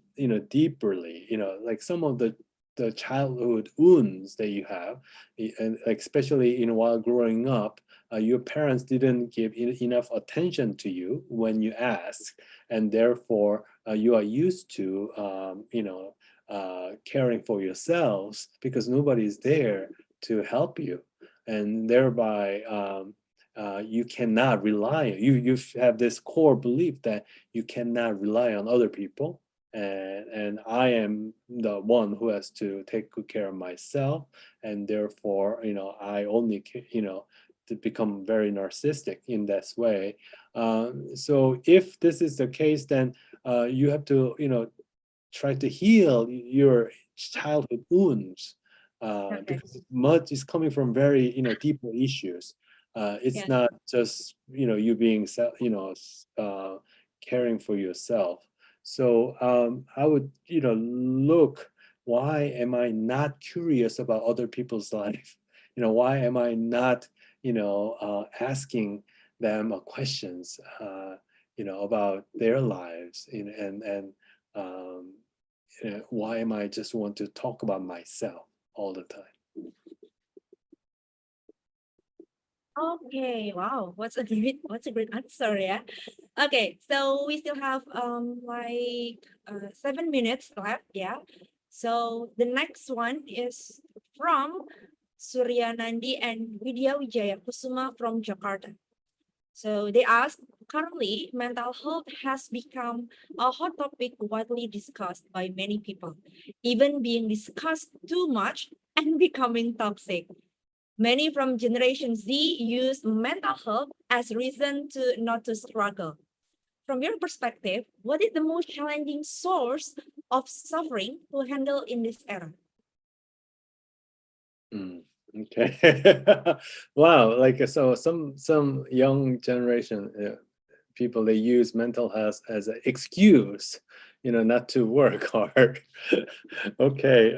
deeperly, like some of the childhood wounds that you have, and especially while growing up, your parents didn't give enough attention to you when you ask, and therefore you are used to caring for yourselves because nobody is there to help you, and thereby you cannot rely. You have this core belief that you cannot rely on other people, and I am the one who has to take good care of myself, and therefore I only to become very narcissistic in this way. So if this is the case, then you have to try to heal your childhood wounds, because much is coming from very deeper issues. It's not just you being caring for yourself. So I would look why am I not curious about other people's life? Why am I not, asking them questions, about their lives, and why am I just want to talk about myself all the time? Okay, wow, what's a great answer, yeah. Okay, so we still have 7 minutes left, yeah. So the next one is from Surya Nandi and Widya Wijaya Kusuma from Jakarta. So they asked, currently, mental health has become a hot topic widely discussed by many people, even being discussed too much and becoming toxic. Many from Generation Z use mental health as reason to not to struggle. From your perspective, what is the most challenging source of suffering to handle in this era? Okay. Wow. So some young generation people, they use mental health as an excuse, not to work hard. Okay.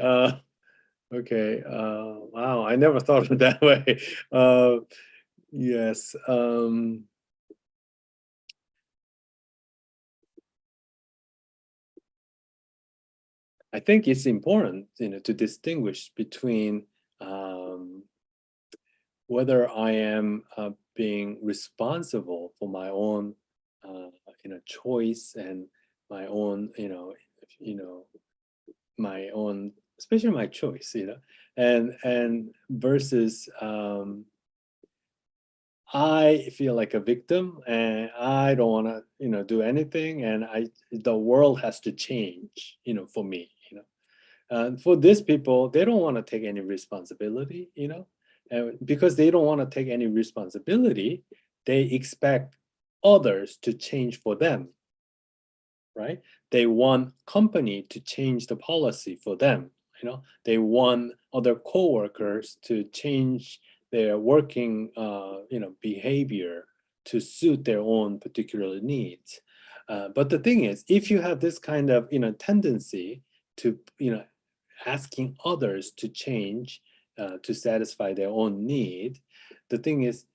Okay. Wow. I never thought of it that way. Yes. I think it's important, to distinguish between whether I am being responsible for my own, choice and my own, my own, especially my choice, and versus I feel like a victim and I don't want to, do anything, and the world has to change, for me, for these people, they don't want to take any responsibility, and because they don't want to take any responsibility, they expect others to change for them, right? They want company to change the policy for them, they want other coworkers to change their working, behavior to suit their own particular needs. But the thing is, if you have this kind of, tendency to, asking others to change to satisfy their own need, the thing is,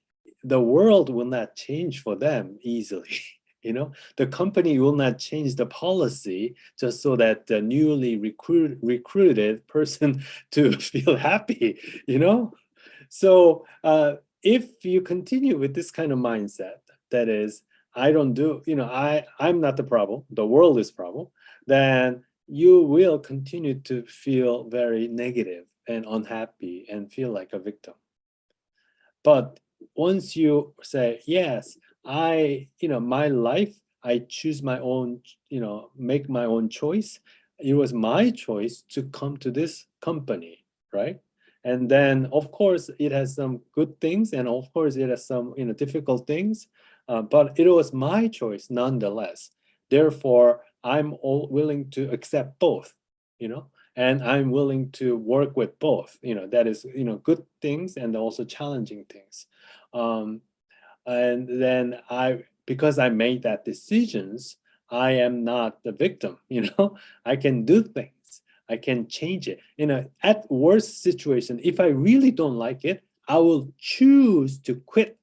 the world will not change for them easily. The company will not change the policy just so that the newly recruited person to feel happy. So if you continue with this kind of mindset, that is, I don't do, I'm not the problem, the world is problem, then you will continue to feel very negative and unhappy and feel like a victim. But once you say, yes, my life, I choose my own, make my own choice. It was my choice to come to this company, right? And then, of course, it has some good things, and of course, it has some, difficult things. But it was my choice nonetheless. Therefore, I'm willing to accept both, and I'm willing to work with both. That is, good things and also challenging things. And then because I made that decisions, I am not the victim. I can do things. I can change it. At worst situation, if I really don't like it, I will choose to quit,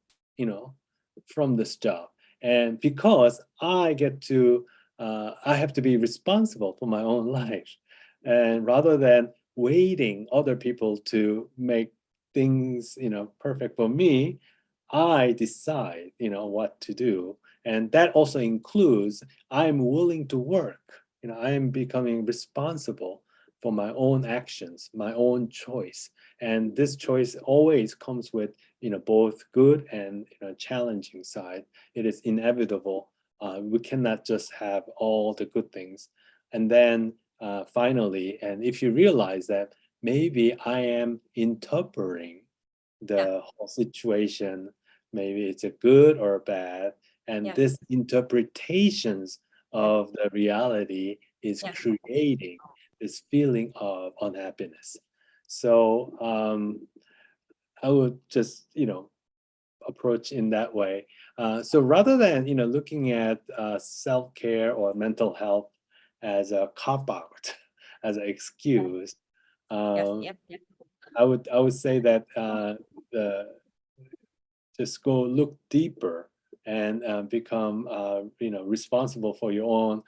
from this job. And because I get to, I have to be responsible for my own life. And rather than waiting other people to make things, perfect for me, I decide, what to do. And that also includes I'm willing to work. I am becoming responsible for my own actions, my own choice. And this choice always comes with, both good and, challenging side. It is inevitable. We cannot just have all the good things. And then finally, and if you realize that maybe I am interpreting the whole situation, maybe it's a good or bad, and this interpretations of the reality is creating this feeling of unhappiness. So I would just, approach in that way. So rather than, looking at self-care or mental health as a cop-out, as an excuse. Yes, Um, yep, yep. I would say that just go look deeper and become responsible for your own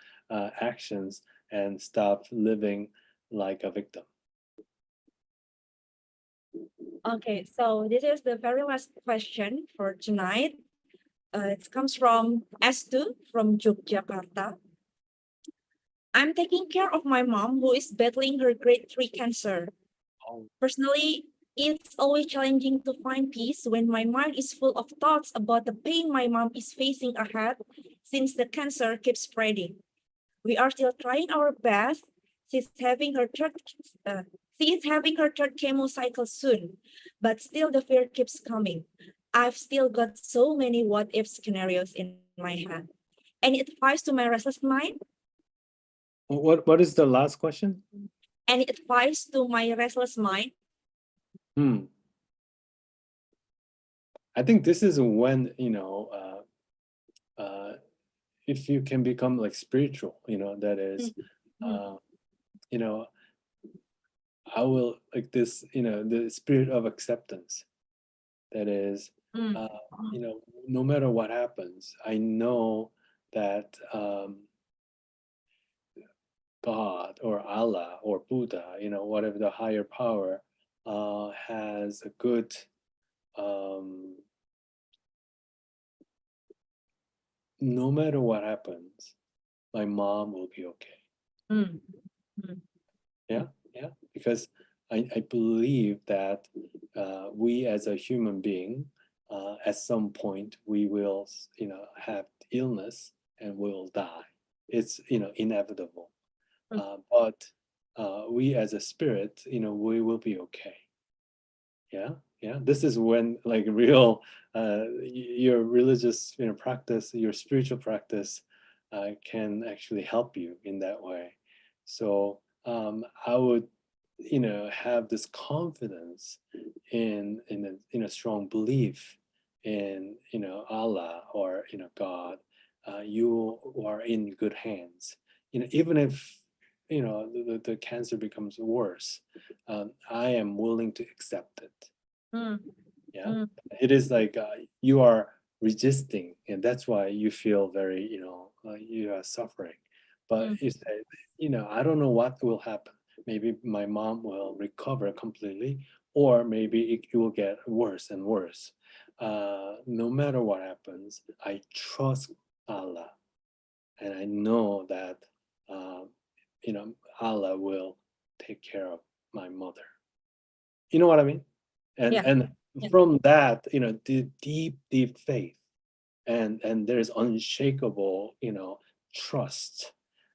actions and stop living like a victim. Okay, so this is the very last question for tonight. It comes from S2 from Yogyakarta. I'm taking care of my mom who is battling her grade 3 cancer. Personally, it's always challenging to find peace when my mind is full of thoughts about the pain my mom is facing ahead since the cancer keeps spreading. We are still trying our best. She's having her third, she is having her third chemo cycle soon, but still the fear keeps coming. I've still got so many what if scenarios in my head. Any advice to my restless mind? What is the last question? Any advice to my restless mind? I think this is when if you can become like spiritual, that is, I will like this, the spirit of acceptance. That is, no matter what happens, I know that God or Allah or Buddha, whatever the higher power, has a good no matter what happens, my mom will be okay. Yeah, because I believe that we as a human being, at some point we will, have illness and will die. It's inevitable. But we as a spirit, we will be okay. Yeah. This is when like real your religious practice, your spiritual practice can actually help you in that way. So I would have this confidence in a strong belief in Allah or God. You are in good hands. Even if the cancer becomes worse, I am willing to accept it. Yeah, it is like you are resisting, and that's why you feel very you are suffering. But you say, I don't know what will happen. Maybe my mom will recover completely, or maybe it will get worse and worse. No matter what happens, I trust Allah, and I know that Allah will take care of my mother. You know what I mean? And from that, the deep faith, and there's unshakable, trust,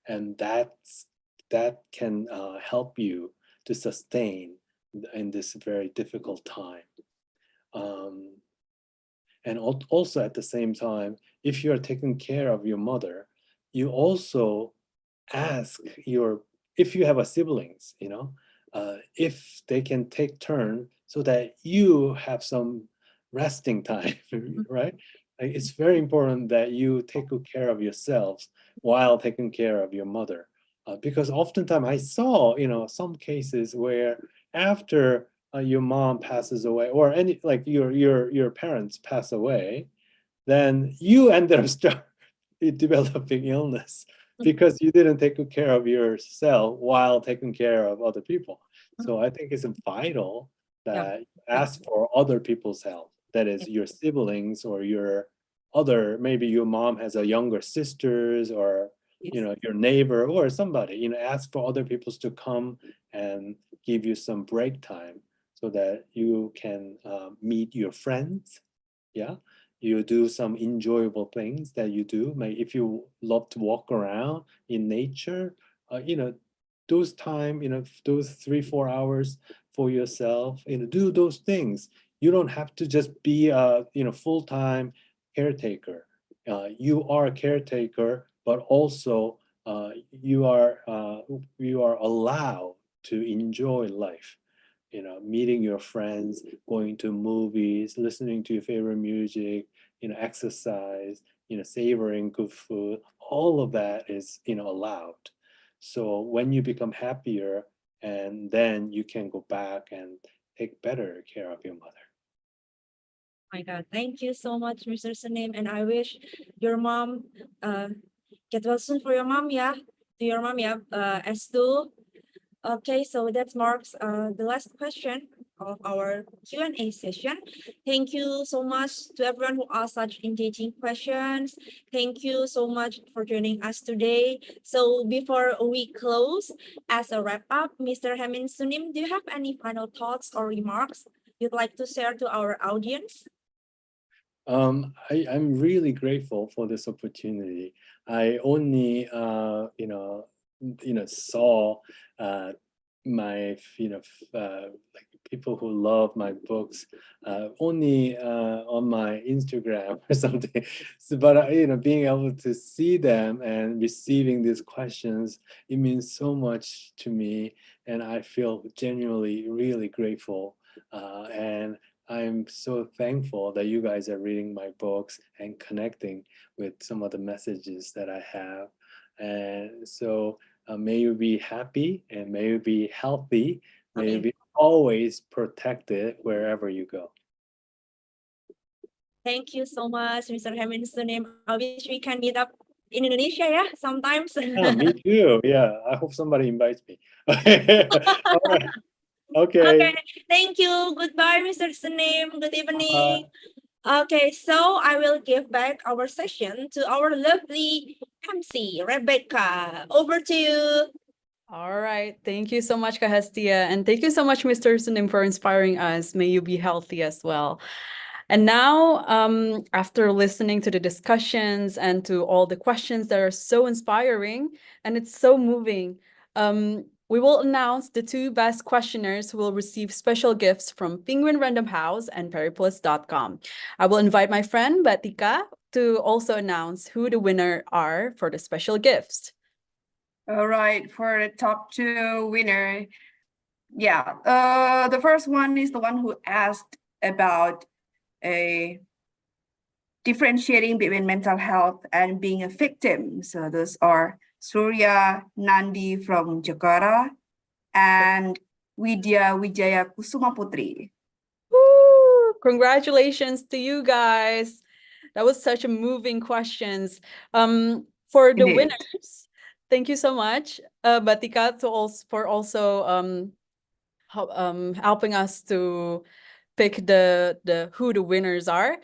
and that can help you to sustain in this very difficult time. And also at the same time, if you are taking care of your mother, you also ask if you have a siblings, if they can take turn so that you have some resting time, right? Like, it's very important that you take good care of yourselves while taking care of your mother, because oftentimes I saw, some cases where after your mom passes away, or any like your parents pass away, then you ended up developing illness because you didn't take good care of yourself while taking care of other people. So I think it's vital that you ask for other people's help. That is your siblings or your other, maybe your mom has a younger sisters or your neighbor or somebody, ask for other people's to come and give you some break time so that you can meet your friends. Yeah, you do some enjoyable things that you do. If you love to walk around in nature, those time, those 3-4 hours for yourself, do those things. You don't have to just be a full-time caretaker. You are a caretaker, but also you are allowed to enjoy life. Meeting your friends, going to movies, listening to your favorite music, exercise, savoring good food, all of that is, allowed. So when you become happier, and then you can go back and take better care of your mother. My God, thank you so much, Mr. Sunim, and I wish your mom get well soon for your mom, yeah. To your mom, yeah. S2. Okay, so that marks the last question of our Q&A session. Thank you so much to everyone who asked such engaging questions. Thank you so much for joining us today. So before we close, as a wrap up, Mr. Haemin Sunim, do you have any final thoughts or remarks you'd like to share to our audience? I'm really grateful for this opportunity. I only, saw my, like people who love my books only on my Instagram or something. So, but being able to see them and receiving these questions, it means so much to me, and I feel genuinely really grateful. And I'm so thankful that you guys are reading my books and connecting with some of the messages that I have. And so may you be happy, and may you be healthy. May you be always protected wherever you go. Thank you so much, Mr. Haemin Sunim. I wish we can meet up in Indonesia, yeah, sometimes. Yeah, me too. Yeah, I hope somebody invites me. All right. Okay. Okay, thank you. Goodbye, Mr. Sunim. Good evening. Okay, so I will give back our session to our lovely MC, Rebecca. Over to you. All right. Thank you so much, Kahestia. And thank you so much, Mr. Sunim, for inspiring us. May you be healthy as well. And now, after listening to the discussions and to all the questions that are so inspiring and it's so moving, we will announce the 2 best questioners who will receive special gifts from Penguin Random House and periplus.com. I will invite my friend Batika to also announce who the winner are for the special gifts. All right, for the top 2 winner, the first one is the one who asked about differentiating between mental health and being a victim. So those are Surya Nandi from Jakarta and Widya Wijaya Kusuma Putri. Woo! Congratulations to you guys. That was such a moving questions. For the winners, thank you so much, Batika, for also helping us to pick who the winners are.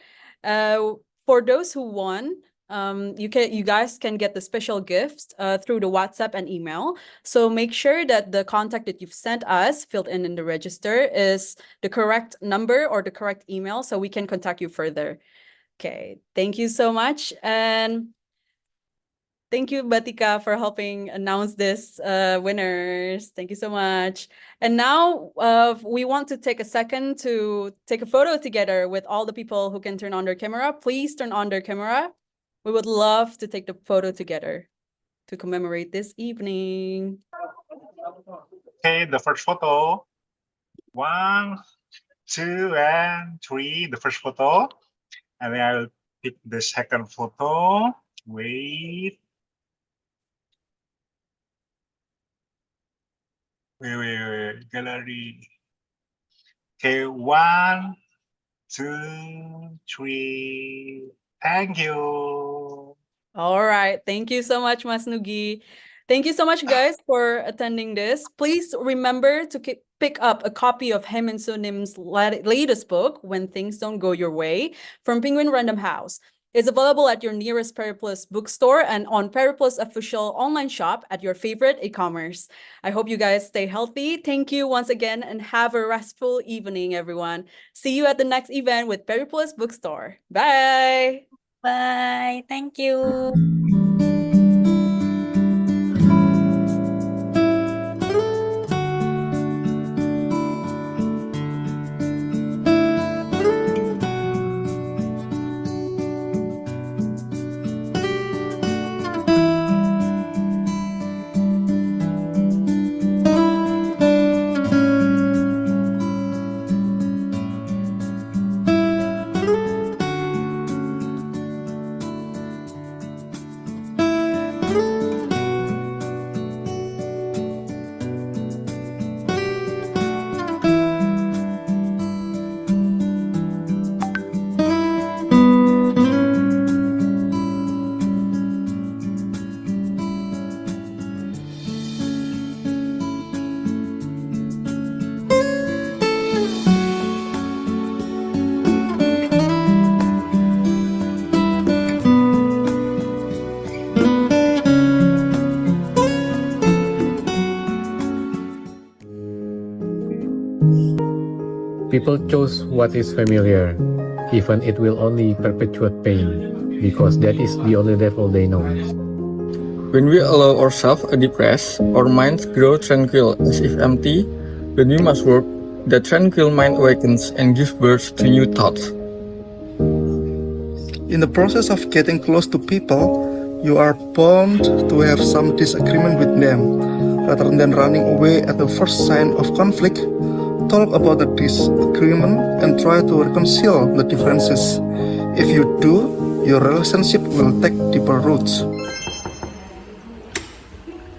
For those who won, you guys can get the special gifts through the WhatsApp and email. So make sure that the contact that you've sent us filled in the register is the correct number or the correct email, so we can contact you further. Okay, thank you so much, and thank you, Batika, for helping announce this winners. Thank you so much. And now we want to take a second to take a photo together with all the people who can turn on their camera. Please turn on their camera. We would love to take the photo together to commemorate this evening. Okay, the first photo. 1, 2, and 3. The first photo. And then I'll pick the second photo. Wait. Wait. Gallery. Okay, 1, 2, 3. Thank you. All right. Thank you so much, Mas Nugi. Thank you so much, guys, for attending this. Please remember to pick up a copy of Haemin Sunim's latest book, When Things Don't Go Your Way, from Penguin Random House. It's available at your nearest Periplus bookstore and on Periplus official online shop at your favorite e-commerce. I hope you guys stay healthy. Thank you once again and have a restful evening, everyone. See you at the next event with Periplus Bookstore. Bye. Bye. Thank you. People chose what is familiar, even it will only perpetuate pain, because that is the only level they know. When we allow ourselves a deep rest, our minds grow tranquil as if empty. When we must work, the tranquil mind awakens and gives birth to new thoughts. In the process of getting close to people, you are bound to have some disagreement with them. Rather than running away at the first sign of conflict, talk about the disagreement and try to reconcile the differences. If you do, your relationship will take deeper roots.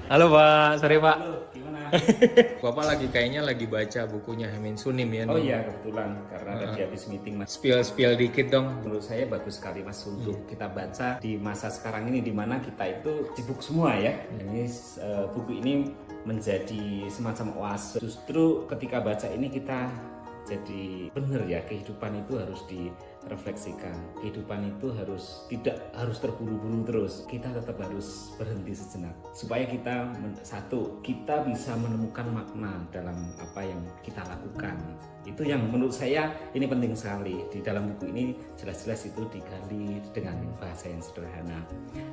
Halo Pak, sore Pak. Gimana? Bapak kayaknya lagi baca bukunya Haemin Sunim ya? Oh iya, kebetulan karena tadi habis meeting Mas. Spill dikit dong. Menurut saya bagus sekali Mas untuk kita baca di masa sekarang ini di mana kita itu sibuk semua ya. Ini buku ini menjadi semacam oase. Justru ketika baca ini kita jadi benar ya, kehidupan itu harus direfleksikan. Kehidupan itu tidak harus terburu-buru terus. Kita tetap harus berhenti sejenak supaya kita kita bisa menemukan makna dalam apa yang kita lakukan. Itu yang menurut saya ini penting sekali. Di dalam buku ini jelas-jelas itu digali dengan bahasa yang sederhana.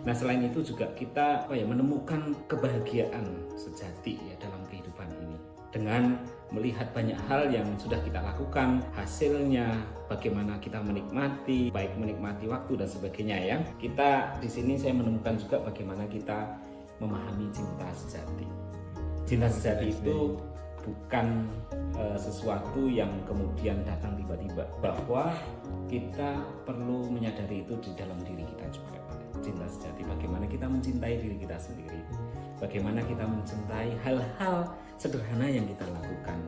Nah, selain itu juga kita menemukan kebahagiaan sejati ya dalam kehidupan ini. Dengan melihat banyak hal yang sudah kita lakukan, hasilnya bagaimana kita menikmati, baik menikmati waktu dan sebagainya ya. Kita di sini saya menemukan juga bagaimana kita memahami cinta sejati. Cinta sejati itu bukan sesuatu yang kemudian datang tiba-tiba, bahwa kita perlu menyadari itu di dalam diri kita juga. Cinta sejati, bagaimana kita mencintai diri kita sendiri, bagaimana kita mencintai hal-hal sederhana yang kita lakukan.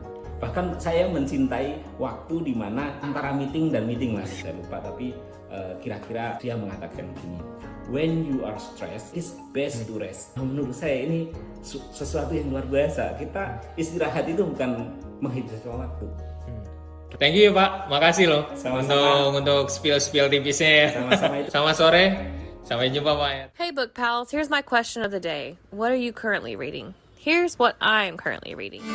Bahkan saya mencintai waktu di mana antara meeting dan meeting lah, saya lupa, tapi kira-kira dia mengatakan begini, when you are stressed, it's best to rest. Menurut saya ini sesuatu yang luar biasa. Kita istirahat itu bukan menghabiskan waktu. Thank you ya Pak, makasih loh. Sama-sama. Untuk spill tipisnya ya. Sama-sama itu. Sama sore. Sampai jumpa Pak ya. Hey book pals, here's my question of the day. What are you currently reading? Here's what I'm currently reading.